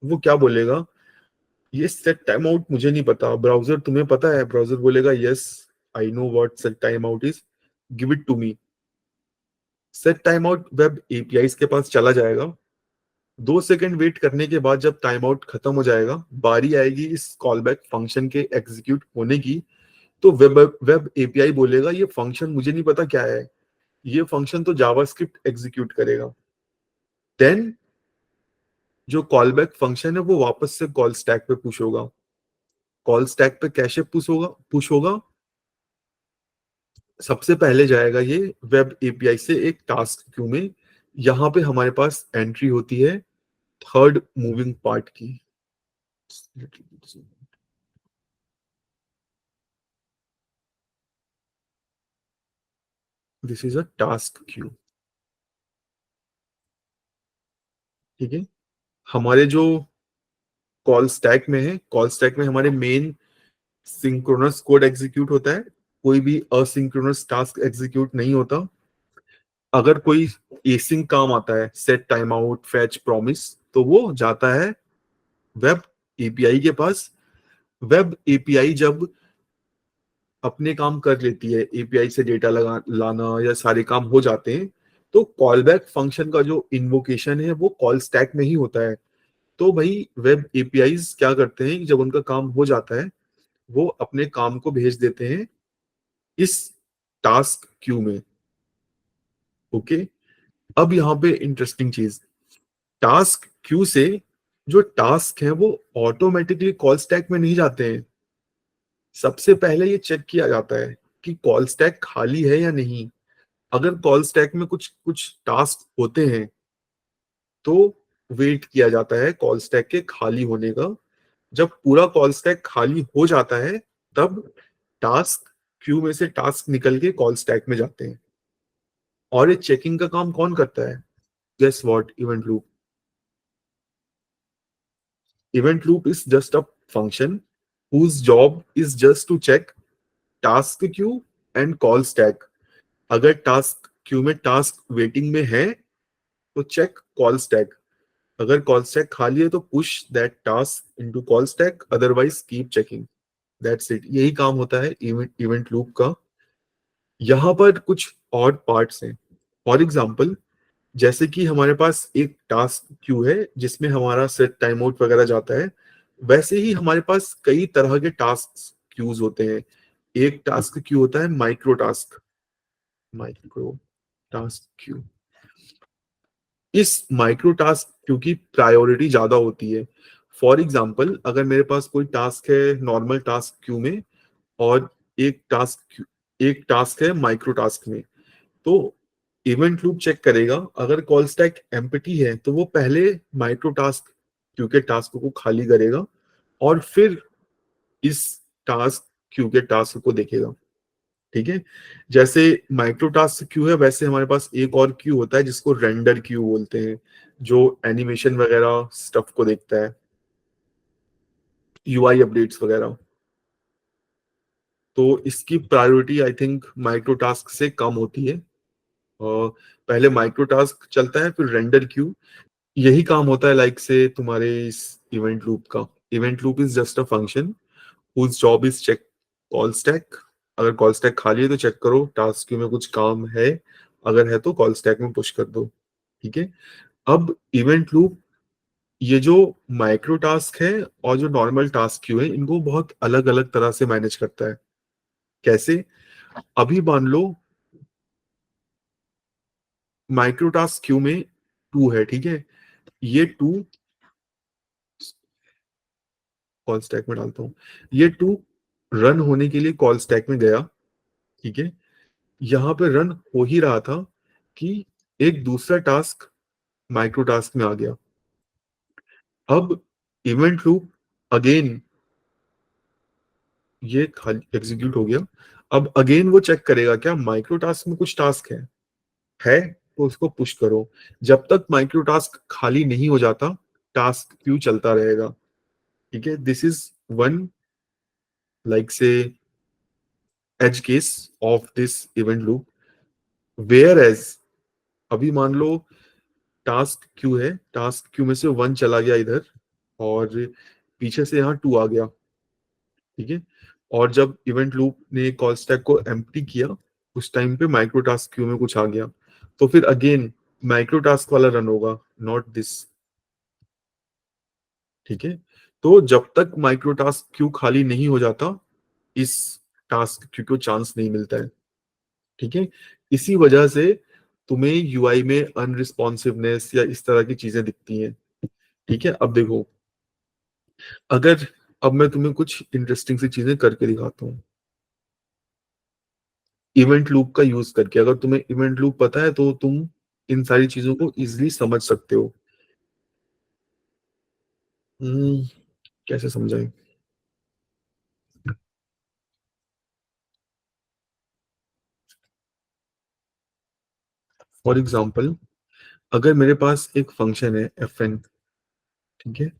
वो क्या बोलेगा, ये सेट टाइम आउट मुझे नहीं पता, ब्राउजर तुम्हें पता है? ब्राउजर बोलेगा yes I know what set time out is, give it to me. Set time out web APIs के पास चला जाएगा। 2 सेकंड वेट करने के बाद जब टाइम आउट खत्म हो जाएगा, बारी आएगी इस कॉलबैक फंक्शन के एग्जीक्यूट होने की, तो वेब एपीआई बोलेगा ये फंक्शन मुझे नहीं पता क्या है, ये फंक्शन तो जावास्क्रिप्ट एग्जीक्यूट करेगा। देन जो कॉलबैक फंक्शन है वो वापस से कॉल स्टैक पे पुश होगा। कॉल स्टैक पे कैसे पुश होगा, सबसे पहले जाएगा ये वेब एपीआई से एक टास्क क्यू में। यहां पे हमारे पास एंट्री होती है थर्ड मूविंग पार्ट की। This is a task Q. ठीक है, हमारे जो कॉल स्टैक में है, कॉल स्टैक में हमारे मेन सिंक्रोनस कोड एग्जीक्यूट होता है, कोई भी असिंक्रोनस टास्क एग्जीक्यूट नहीं होता। अगर कोई एसिंक काम आता है, set time out, fetch, promise, तो वो जाता है वेब एपीआई के पास। वेब एपीआई जब अपने काम कर लेती है, एपीआई से डेटा लाना या सारे काम हो जाते हैं, तो कॉलबैक फंक्शन का जो इन्वोकेशन है वो कॉल स्टैक में ही होता है। तो भाई वेब एपीआईज क्या करते हैं, जब उनका काम हो जाता है वो अपने काम को भेज देते हैं इस टास्क क्यू में। ओके, अब यहाँ पे इंटरेस्टिंग चीज, टास्क क्यू से जो टास्क है वो ऑटोमेटिकली कॉल स्टैक में नहीं जाते हैं। सबसे पहले ये चेक किया जाता है कि कॉल स्टैक खाली है या नहीं। अगर कॉल स्टैक में कुछ कुछ टास्क होते हैं तो वेट किया जाता है कॉल स्टैक के खाली होने का। जब पूरा कॉल स्टैक खाली हो जाता है तब टास्क क्यू में से टास्क निकल के कॉल स्टैक में जाते हैं। और ये चेकिंग का काम कौन करता है? Guess what? Event loop. Event loop is just a function whose job is just to check task queue and call stack। अगर टास्क क्यू में टास्क वेटिंग में है तो चेक कॉल स्टैक, अगर कॉल स्टैक खाली है तो push that task into call stack, otherwise keep checking. That's it, यही काम होता है इवेंट लूप का। यहाँ पर कुछ और पार्ट्स हैं। फॉर एग्जाम्पल, जैसे कि हमारे पास एक टास्क क्यू है जिसमें हमारा सेट टाइम आउट वगैरह जाता है, वैसे ही हमारे पास कई तरह के टास्क क्यूज होते हैं। एक टास्क क्यू होता है माइक्रो टास्क क्यू। इस माइक्रो टास्क क्यू की प्रायोरिटी ज्यादा होती है। फॉर एग्जाम्पल, अगर मेरे पास कोई टास्क है नॉर्मल टास्क क्यू में और एक टास्क है माइक्रो टास्क में, तो इवेंट लूप चेक करेगा, अगर कॉल स्टैक एम्प्टी है तो वो पहले माइक्रो टास्क क्यू के टास्क को खाली करेगा और फिर इस टास्क क्यू के टास्क को देखेगा। ठीक है, जैसे माइक्रो टास्क क्यू है वैसे हमारे पास एक और क्यू होता है जिसको रेंडर क्यू बोलते हैं, जो एनिमेशन वगैरह स्टफ को देखता है, यूआई अपडेट्स वगैरह। तो इसकी priority I think micro task से कम होती है। और पहले माइक्रो टास्क चलता है फिर रेंडर क्यू। यही काम होता है लाइक से तुम्हारे इस इवेंट लूप का। Event loop is just a function whose job is check call stack. अगर कॉल स्टैक खाली है तो चेक करो टास्क क्यू में कुछ काम है, अगर है तो कॉल स्टैक में पुश कर दो। ठीक है। अब इवेंट लूप ये जो माइक्रो टास्क है और जो नॉर्मल टास्क क्यू है इनको बहुत अलग अलग तरह से मैनेज करता है। कैसे? अभी मान लो माइक्रो टास्क क्यू में 2 है, ठीक है, ये 2 कॉल स्टैक में डालता हूँ, ये 2 रन होने के लिए कॉल स्टैक में गया। ठीक है। यहाँ पे रन हो ही रहा था कि एक दूसरा टास्क माइक्रो टास्क में आ गया। अब इवेंट लूप अगेन ये खाली एग्जीक्यूट हो गया। अब अगेन वो चेक करेगा क्या माइक्रो टास्क में कुछ टास्क है तो उसको पुश करो। जब तक माइक्रो टास्क खाली नहीं हो जाता टास्क क्यू चलता रहेगा। ठीक है। This is one like say edge case of this event loop. Whereas अभी मान लो टास्क क्यू है, टास्क क्यू में से 1 चला गया इधर और पीछे से यहाँ 2 आ गया। ठीक है। और जब इवेंट लूप ने कॉल स्टैक को एम्प्टी किया उस टाइम पे माइक्रो टास्क क्यू में कुछ आ गया, तो फिर अगेन माइक्रो टास्क वाला रन होगा, नॉट दिस। ठीक है। तो जब तक माइक्रो टास्क क्यू खाली नहीं हो जाता इस टास्क क्यू को चांस नहीं मिलता है। ठीक है। इसी वजह से तुम्हें यूआई में अनरिस्पॉन्सिवनेस या इस तरह की चीजें दिखती हैं। ठीक है। अब देखो, अगर अब मैं तुम्हें कुछ इंटरेस्टिंग सी चीजें करके दिखाता हूँ इवेंट लूप का यूज करके। अगर तुम्हें इवेंट लूप पता है तो तुम इन सारी चीजों को इजिली समझ सकते हो। हम्म, कैसे समझाएं? फॉर एग्जाम्पल, अगर मेरे पास एक फंक्शन है fn, ठीक है,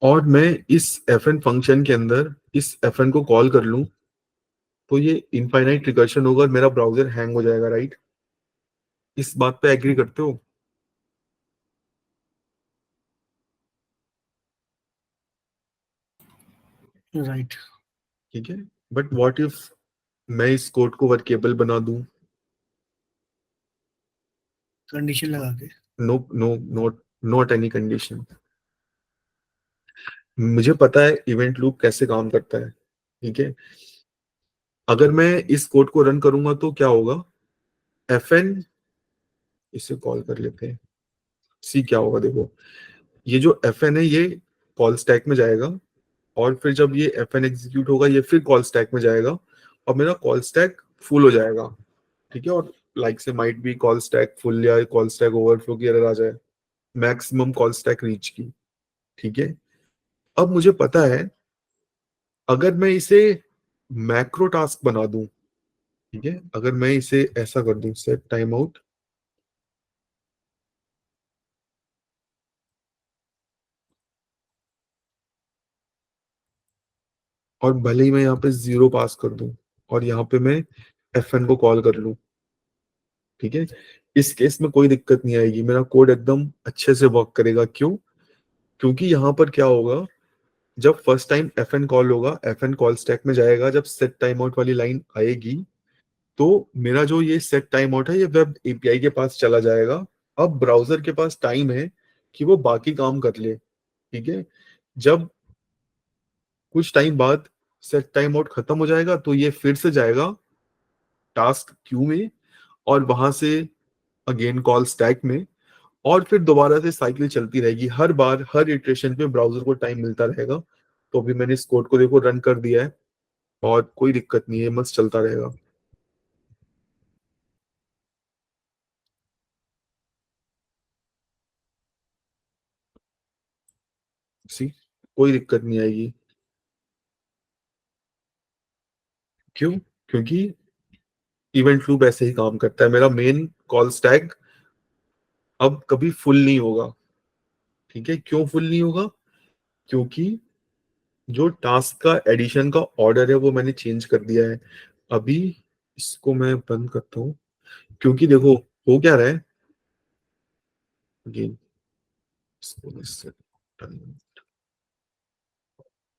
और मैं इस fn फंक्शन के अंदर इस fn को कॉल कर लूं तो ये इनफाइनाइट रिकर्शन होगा और मेरा ब्राउजर हैंग हो जाएगा, राइट? इस बात पे एग्री करते हो? राइट। ठीक है। बट व्हाट इफ मैं इस कोड को वर्केबल बना दूं? कंडीशन लगा के। No no, not any condition. मुझे पता है इवेंट लूप कैसे काम करता है। ठीक है। अगर मैं इस कोड को रन करूंगा तो क्या होगा? fn, इसे कॉल कर लेते हैं, सी क्या होगा देखो। ये जो fn है ये कॉल स्टैक में जाएगा और फिर जब ये fn एग्जीक्यूट होगा ये फिर कॉल स्टैक में जाएगा और मेरा कॉल स्टैक फुल हो जाएगा। ठीक है। और लाइक से माइट भी कॉल स्टैक फुल या कॉल स्टैक ओवरफ्लो की एरर आ जाए, मैक्सिमम कॉल स्टैक रीच की। ठीक है। अब मुझे पता है अगर मैं इसे मैक्रो टास्क बना दूं, ठीक है, अगर मैं इसे ऐसा कर दूं सेट टाइम आउट, और भले ही मैं यहाँ पे 0 पास कर दूं और यहाँ पे मैं fn को कॉल कर लूं, ठीक है, इस केस में कोई दिक्कत नहीं आएगी, मेरा कोड एकदम अच्छे से वर्क करेगा। क्यों? क्योंकि यहाँ पर क्या होगा, जब फर्स्ट टाइम fn कॉल होगा fn कॉल स्टैक में जाएगा, जब सेट टाइम आउट वाली लाइन आएगी तो मेरा जो ये सेट टाइम आउट है ये वेब एपीआई के पास चला जाएगा। अब ब्राउजर के पास टाइम है कि वो बाकी काम कर ले। ठीक है। जब कुछ टाइम बाद सेट टाइम आउट खत्म हो जाएगा तो ये फिर से जाएगा टास्क क्यू में और वहां से अगेन कॉल स्टैक में और फिर दोबारा से साइकिल चलती रहेगी। हर बार हर इटरेशन पे ब्राउजर को टाइम मिलता रहेगा। तो अभी मैंने इस कोड को देखो रन कर दिया है और कोई दिक्कत नहीं है, मस्त चलता रहेगा। सी, कोई दिक्कत नहीं आएगी। क्यों? क्योंकि इवेंट लूप ऐसे ही काम करता है। मेरा मेन कॉल स्टैक अब कभी फुल नहीं होगा। ठीक है। क्यों फुल नहीं होगा? क्योंकि जो टास्क का एडिशन का ऑर्डर है वो मैंने चेंज कर दिया है। अभी इसको मैं बंद करता हूँ क्योंकि देखो हो क्या रहा है, अगेन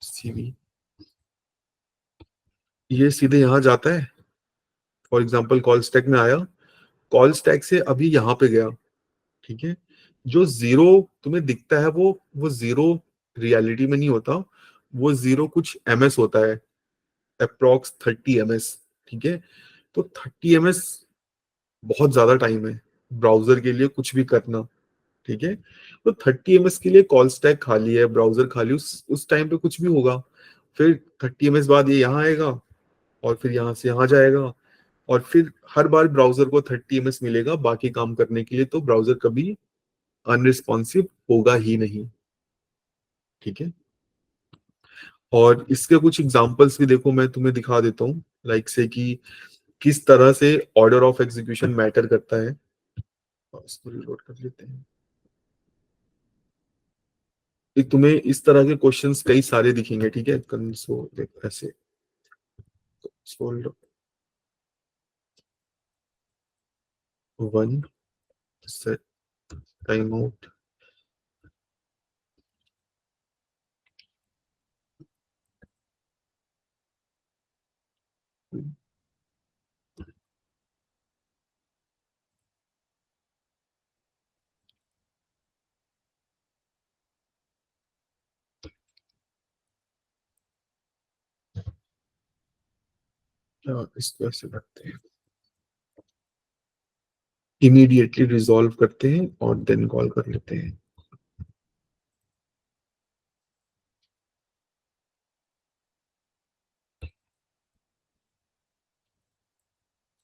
CV, ये सीधे यहाँ जाता है। फॉर एग्जाम्पल कॉल स्टैक में आया, कॉल स्टैक से अभी यहाँ पे गया, ठीक है। जो जीरो तुम्हें दिखता है वो जीरो रियलिटी में नहीं होता, वो जीरो कुछ ms होता है, अप्रोक्स 30 ms, ठीक है। तो 30 ms बहुत ज्यादा टाइम है ब्राउजर के लिए कुछ भी करना, ठीक है। तो 30 ms के लिए कॉल स्टैक खाली है, ब्राउजर खाली, उस टाइम पे कुछ भी होगा। फिर 30 ms बाद ये यहाँ आएगा और फिर यहाँ से यहाँ जाएगा, और फिर हर बार ब्राउजर को 30 ms मिलेगा बाकी काम करने के लिए, तो ब्राउजर कभी अनरिस्पॉन्सिव होगा ही नहीं, ठीक है। और इसके कुछ एग्जांपल्स भी देखो, मैं तुम्हें दिखा देता हूँ, लाइक से कि किस तरह से ऑर्डर ऑफ एग्जीक्यूशन मैटर करता है। इसको रिलोड कर लेते हैं। तुम्हें इस तरह के क्वेश्चंस कई सारे दिखेंगे, ठीक है। कंसोल ऐसे कंसोल 1 सेट टाइम आउट, इसको ऐसे करते हैं, इमीडिएटली रिजॉल्व करते हैं और देन कॉल कर लेते हैं।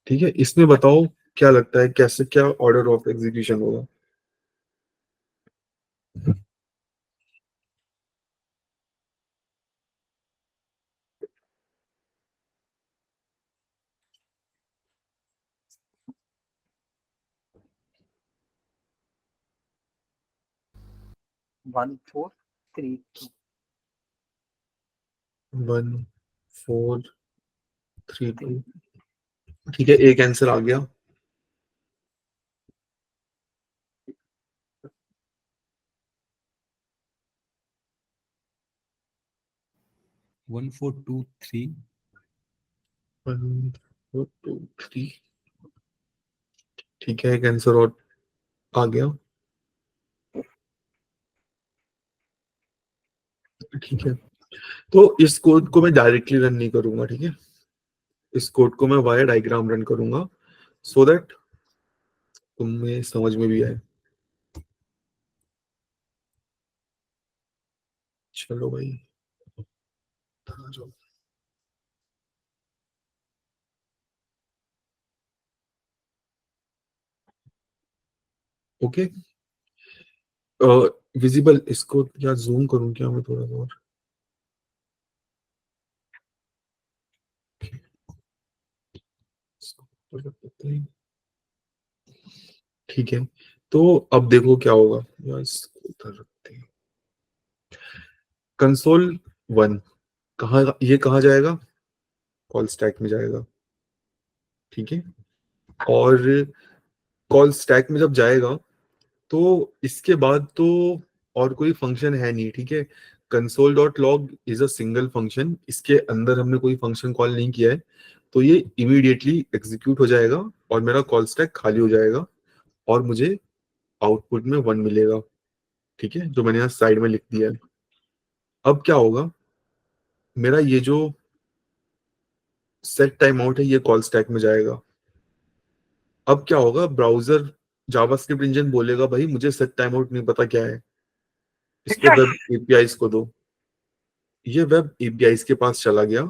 ठीक है, इसमें बताओ क्या लगता है, कैसे क्या ऑर्डर ऑफ एग्जीक्यूशन होगा। वन फोर थ्री टू 1 4 3 2, ठीक है, एक आंसर आ गया। वन फोर टू थ्री 1 4 2 3, ठीक है, एक आंसर और आ गया, ठीक है। तो इस कोड को मैं डायरेक्टली रन नहीं करूंगा, ठीक है। इस कोड को मैं वाया डायग्राम रन करूंगा, सो दैट तुम्हें समझ में भी आए। चलो भाई, आ जाओ। ओके, विजिबल, इसको या जूम करूं क्या मैं थोड़ा सा और। इसको ऊपर रख देते हैं। ठीक है, तो अब देखो क्या होगा, या इसको उधर रखते हैं। कंसोल 1 कहाँ, ये कहाँ जाएगा, कॉल स्टैक में जाएगा, ठीक है। और कॉल स्टैक में जब जाएगा तो इसके बाद तो और कोई फंक्शन है नहीं, ठीक है। Console dot log is a single function, इसके अंदर हमने कोई फंक्शन कॉल नहीं किया है, तो ये इमीडिएटली एग्जीक्यूट हो जाएगा और मेरा कॉल स्टैक खाली हो जाएगा और मुझे आउटपुट में 1 मिलेगा, ठीक है, जो मैंने यहाँ साइड में लिख दिया है। अब क्या होगा, मेरा ये जो सेट टाइम आउट है ये कॉल स्टैक में जाएगा। अब क्या होगा, ब्राउजर जावास्क्रिप्ट इंजन बोलेगा भाई मुझे सेट टाइम आउट नहीं पता क्या है, इसको वेब एपीआईज को दो। ये वेब एपीआईज के पास चला गया।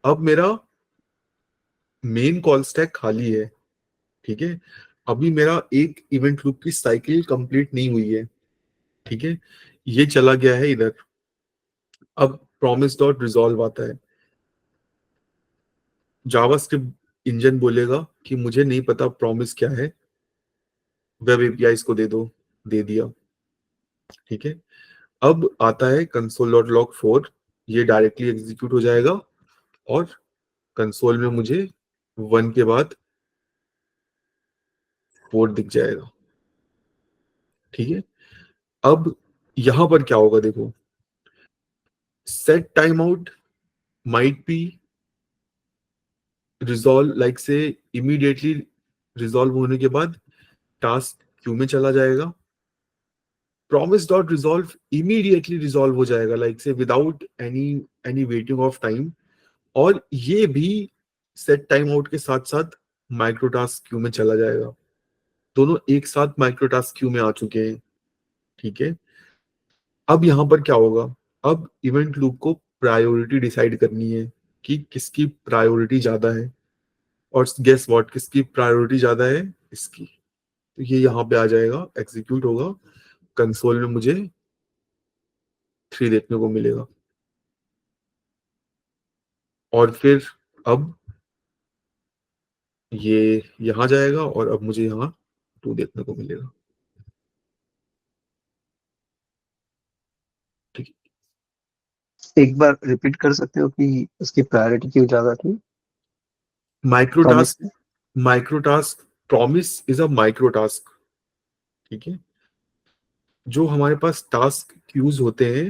अब मेरा मेन कॉल स्टैक खाली है, ठीक है। अभी मेरा एक इवेंट लूप की साइकिल कंप्लीट नहीं हुई है, ठीक है। ये चला गया है इधर। अब प्रॉमिस डॉट रिजॉल्व आता है, जावास्क्रिप्ट इंजन बोलेगा कि मुझे नहीं पता प्रॉमिस क्या है, वेब एपीआईज को दे दो, दे दिया, ठीक है। अब आता है कंसोल डॉट लॉग 4, ये डायरेक्टली एग्जीक्यूट हो जाएगा और कंसोल में मुझे 1 के बाद 4 दिख जाएगा, ठीक है, अब यहां पर क्या होगा देखो, set time out might be resolve, like से इमीडिएटली रिजॉल्व होने के बाद टास्क क्यू में चला जाएगा, promise dot resolve immediately resolve हो जाएगा, लाइक से without any any waiting of time, और ये भी सेट टाइम आउट के साथ साथ माइक्रो टास्क क्यू में चला जाएगा। दोनों एक साथ माइक्रो टास्क क्यू में आ चुके हैं। ठीक है, अब यहां पर क्या होगा, अब इवेंट लूप को प्रायोरिटी डिसाइड करनी है कि किसकी प्रायोरिटी ज्यादा है, और गेस व्हाट, किसकी प्रायोरिटी ज्यादा है, इसकी। तो ये यहाँ पे आ जाएगा, एग्जीक्यूट होगा, कंसोल में मुझे 3 देखने को मिलेगा, और फिर अब ये यहाँ जाएगा और अब मुझे यहाँ 2 देखने को मिलेगा। ठीक है, एक बार रिपीट कर सकते हो कि उसकी प्रायोरिटी क्यों ज्यादा थी? Micro Promise task, micro task, promise is a micro task. ठीक है, जो हमारे पास टास्क क्यूज होते हैं,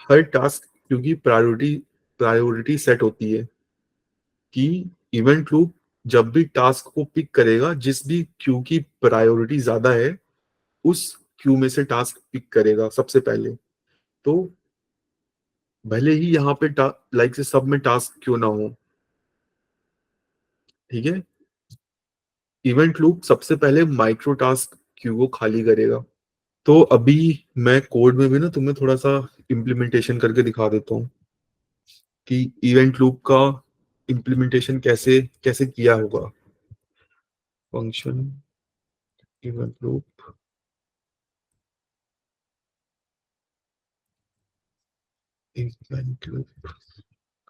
हर टास्क क्योंकि प्रायोरिटी सेट होती है कि इवेंट लूप जब भी टास्क को पिक करेगा, जिस भी क्यू की प्रायोरिटी ज्यादा है, उस क्यू में से टास्क पिक करेगा सबसे पहले। तो भले ही यहाँ पे लाइक से सब में टास्क क्यों ना हो, ठीक है, इवेंट लूप सबसे पहले माइक्रो टास्क क्यू को खाली करेगा। तो अभी मैं कोड में भी ना तुम्हें थोड़ा सा इम्प्लीमेंटेशन करके दिखा देता हूँ कि इवेंट लूप का इम्प्लीमेंटेशन कैसे कैसे किया होगा। Function event loop, event loop,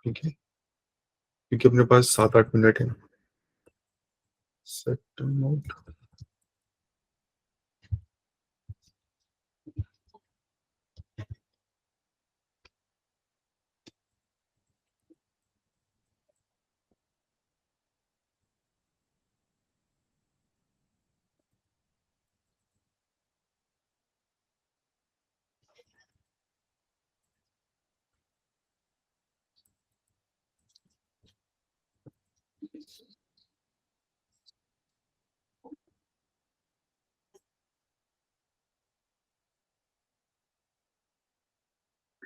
ठीक है, क्योंकि अपने पास 7-8 मिनट है। सेट टाइम आउट,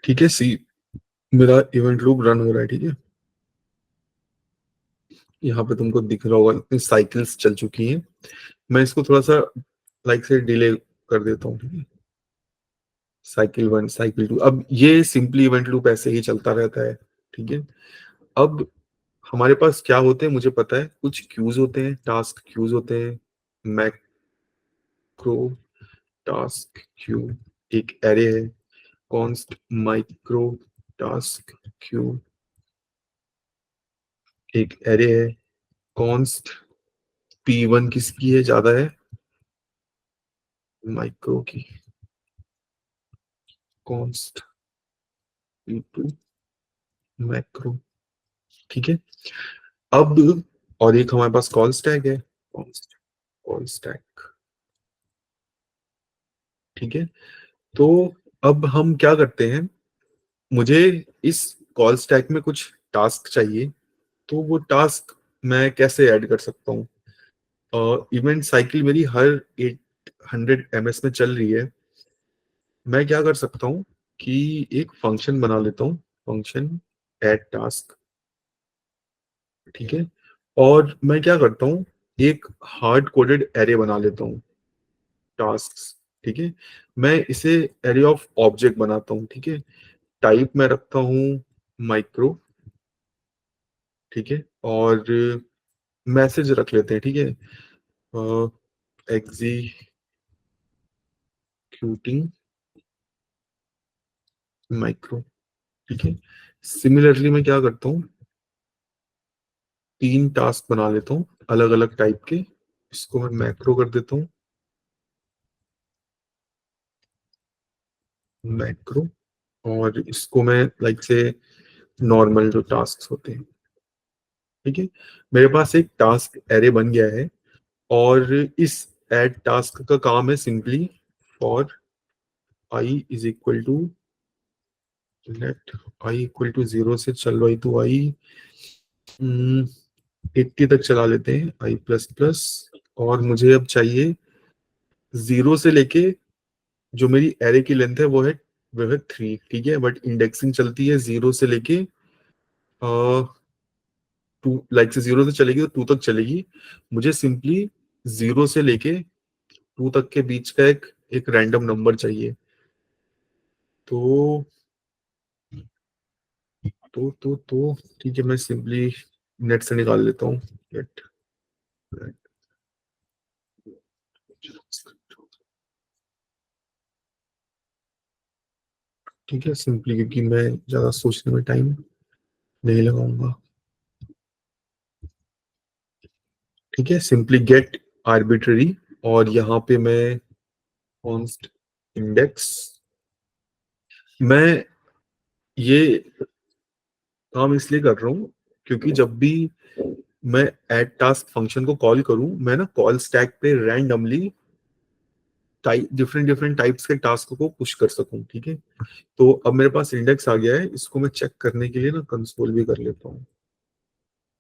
ठीक है, सी मेरा इवेंट लूप रन हो रहा है। ठीक है, यहाँ पे तुमको दिख रहा होगा इतनी साइकिल्स चल चुकी हैं। मैं इसको थोड़ा सा लाइक से डिले कर देता हूँ। ठीक है, साइकिल 1, साइकिल 2, अब ये सिंपली इवेंट लूप ऐसे ही चलता रहता है। ठीक है, अब हमारे पास क्या होते हैं मुझे पता है, कुछ क्यूज होते हैं, टास्क क्यूज होते हैं, मैक्रो टास्क क्यू एक एरे है, कॉन्स्ट माइक्रो टास्क क्यू एक एरे है, कॉन्स्ट P1 किसकी है ज्यादा है, माइक्रो की, कॉन्स्ट P2 मैक्रो। ठीक है, अब और एक हमारे पास कॉल स्टैक है, कॉल स्टैक। ठीक है, तो अब हम क्या करते हैं, मुझे इस कॉल स्टैक में कुछ टास्क चाहिए, तो वो टास्क मैं कैसे ऐड कर सकता हूँ। इवेंट साइकिल मेरी हर 800 ms में चल रही है। मैं क्या कर सकता हूँ कि एक फंक्शन बना लेता हूँ, फंक्शन ऐड टास्क। ठीक है, और मैं क्या करता हूँ, एक हार्ड कोडेड एरे बना लेता हूँ टास्क। ठीक है, मैं इसे एरे ऑफ ऑब्जेक्ट बनाता हूँ। ठीक है, टाइप में रखता हूँ माइक्रो। ठीक है, और मैसेज रख लेते हैं। ठीक है, एग्जीक्यूटिंग माइक्रो। ठीक है, सिमिलरली मैं क्या करता हूँ, 3 टास्क बना लेता हूँ अलग अलग टाइप के, इसको मैं मैक्रो कर देता हूँ, मैक्रो, और इसको मैं लाइक से नॉर्मल जो टास्क होते हैं। ठीक है, मेरे पास एक टास्क एरे बन गया है, और इस ऐड टास्क का काम है simply for i is equal to let i equal to 0 से चल भाई, तो आई 80 तक चला लेते हैं, आई प्लस प्लस। और मुझे अब चाहिए 0 से लेके जो मेरी एरे की लेंथ है वो है 3, ठीक है, बट इंडेक्सिंग चलती है 0 से लेके 2, लाइक से 0 से चलेगी तो 2 तक चलेगी। मुझे सिंपली 0 से लेके 2 तक के बीच का एक रैंडम नंबर चाहिए। तो ठीक है, मैं सिंपली नेट से निकाल लेता हूँ। गेट, ठीक है, सिंपली, क्योंकि मैं ज्यादा सोचने में टाइम नहीं लगाऊंगा। ठीक है, सिंपली गेट आर्बिट्ररी, और यहाँ पे मैं कॉन्स्ट इंडेक्स, मैं ये काम इसलिए कर रहा हूँ क्योंकि जब भी मैं एड टास्क फंक्शन को कॉल करूं, मैं ना कॉल स्टैक पे रैंडमली डिफरेंट डिफरेंट टाइप्स के टास्क को पुश कर सकूं। ठीक है, तो अब मेरे पास इंडेक्स आ गया है, इसको मैं चेक करने के लिए ना कंसोल भी कर लेता हूँ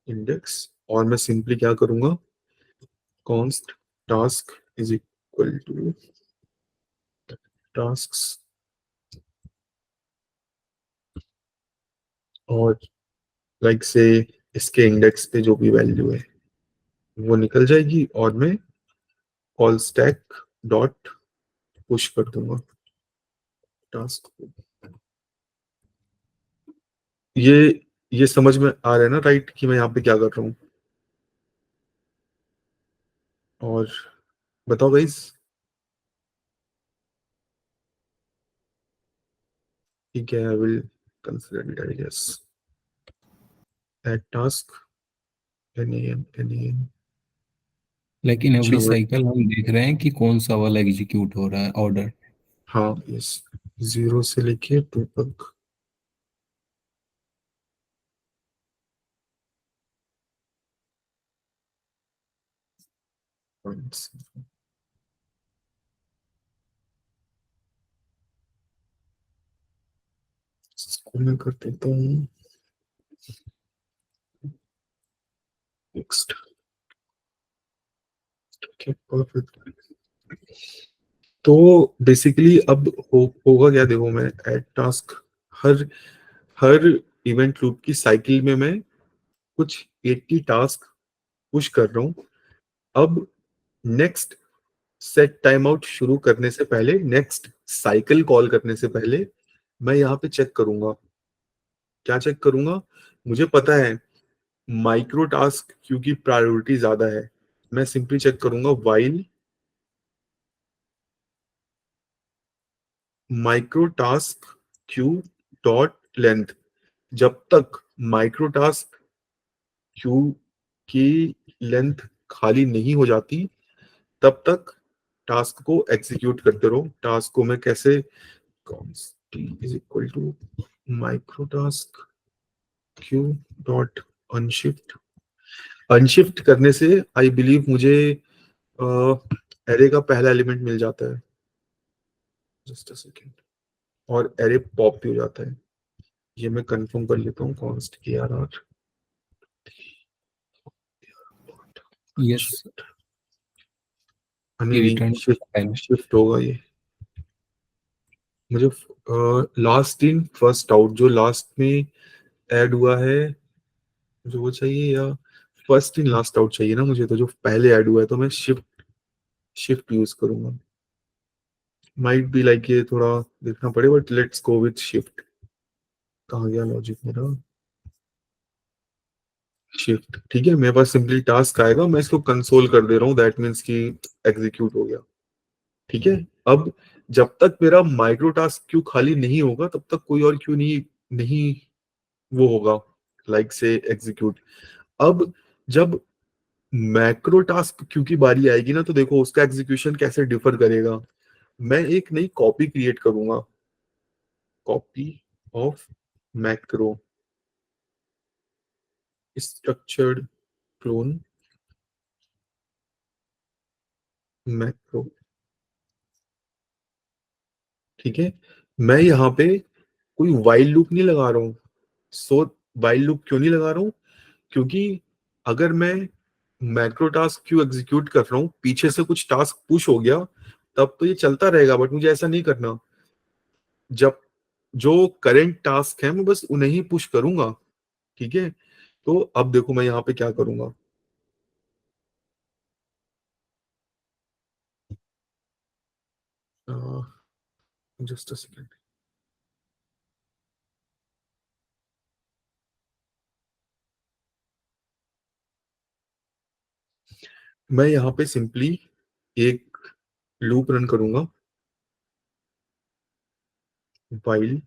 इंडेक्स, और मैं सिंपली क्या करूंगा, const task is equal to tasks, और लाइक से इसके इंडेक्स पे जो भी वैल्यू है वो निकल जाएगी, और मैं कॉल स्टैक डॉट पुश कर दूंगा टास्क को। ये समझ में आ रहा है ना, राइट, कि मैं यहाँ पे क्या कर रहा हूँ? और बताओ गाइस। ठीक है, I will consider it, I guess. Add task NAM। Like in every चलो, साइकिल हम देख रहे हैं कि कौन सा वाला एग्जीक्यूट हो रहा है ऑर्डर। हाँ यस, 0 से लेके 2 तक। इसको मैं कर देता हूँ नेक्स्ट। ठीक है, परफेक्ट। तो बेसिकली अब होगा क्या, देखो, मैं एड टास्क, हर हर इवेंट लूप की साइकिल में मैं कुछ 80 टास्क पुश कर रहा हूँ। अब नेक्स्ट सेट टाइम आउट शुरू करने से पहले, नेक्स्ट साइकिल कॉल करने से पहले, मैं यहाँ पे चेक करूंगा। क्या चेक करूंगा? मुझे पता है माइक्रो टास्क क्यू की प्रायोरिटी ज्यादा है। मैं सिंपली चेक करूंगा while micro task queue dot length, जब तक माइक्रो टास्क क्यू की लेंथ खाली नहीं हो जाती तब तक टास्क को एग्जीक्यूट करते रहो। टास्क को मैं कैसे, t is equal to micro task queue dot unshift, unshift करने से आई बिलीव मुझे एरे का पहला एलिमेंट मिल जाता है, जस्ट अ सेकेंड, और एरे पॉप भी हो जाता है। ये मैं कंफर्म कर लेता हूँ, कॉन्स्ट ARR यस, नहीं ये नहीं, रिटर्न टाइम। शिफ्ट होगा ये। मुझे लास्ट इन फर्स्ट आउट जो लास्ट में ऐड हुआ है, मुझे वो चाहिए, या फर्स्ट इन लास्ट आउट चाहिए ना मुझे, तो जो पहले ऐड हुआ है तो मैं शिफ्ट शिफ्ट यूज करूंगा। माइट बी लाइक ये थोड़ा देखना पड़े, but let's go with shift. कहाँ गया लॉजिक मेरा? शिफ्ट, ठीक है, मेरे पास सिंपली टास्क आएगा, मैं इसको कंसोल कर दे रहा हूँ, दैट मीन्स कि एग्जीक्यूट हो गया। ठीक है, अब जब तक मेरा माइक्रो टास्क क्यू खाली नहीं होगा तब तक कोई और क्यू नहीं नहीं वो होगा, लाइक से एग्जीक्यूट। अब जब मैक्रो टास्क क्यू की बारी आएगी ना, तो देखो उसका एग्जीक्यूशन कैसे डिफर करेगा। मैं एक नई कॉपी क्रिएट करूंगा, copy of macro structured clone macro. ठीक है, मैं यहाँ पे कोई वाइल लूप नहीं लगा रहा हूँ। सो वाइल लूप क्यों नहीं लगा रहा हूँ? क्योंकि अगर मैं मैक्रो टास्क क्यों एग्जीक्यूट कर रहा हूँ, पीछे से कुछ टास्क पुश हो गया तब तो ये चलता रहेगा, बट मुझे ऐसा नहीं करना। जब जो करंट टास्क है मैं बस उन्हें ही पुश करूंगा। ठीक है, तो अब देखो मैं यहाँ पे क्या करूंगा। Just a second. मैं यहाँ पे सिंपली एक लूप रन करूंगा, while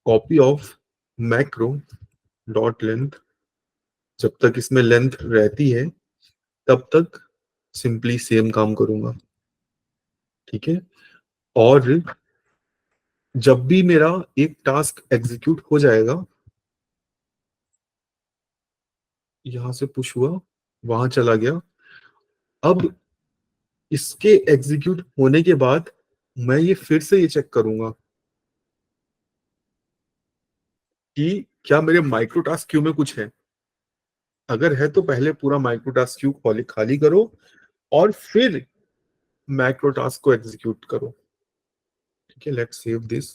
copy of macro dot length, जब तक इसमें लेंथ रहती है तब तक सिंपली सेम काम करूंगा। ठीक है, और जब भी मेरा एक टास्क एग्जीक्यूट हो जाएगा, यहां से पुश हुआ, वहां चला गया, अब इसके एग्जीक्यूट होने के बाद मैं ये फिर से ये चेक करूंगा कि क्या मेरे माइक्रो टास्क क्यू में कुछ है। अगर है तो पहले पूरा माइक्रो टास्क क्यू खाली करो और फिर मैक्रो टास्क को एग्जीक्यूट करो। ठीक है, लेट्स सेव दिस।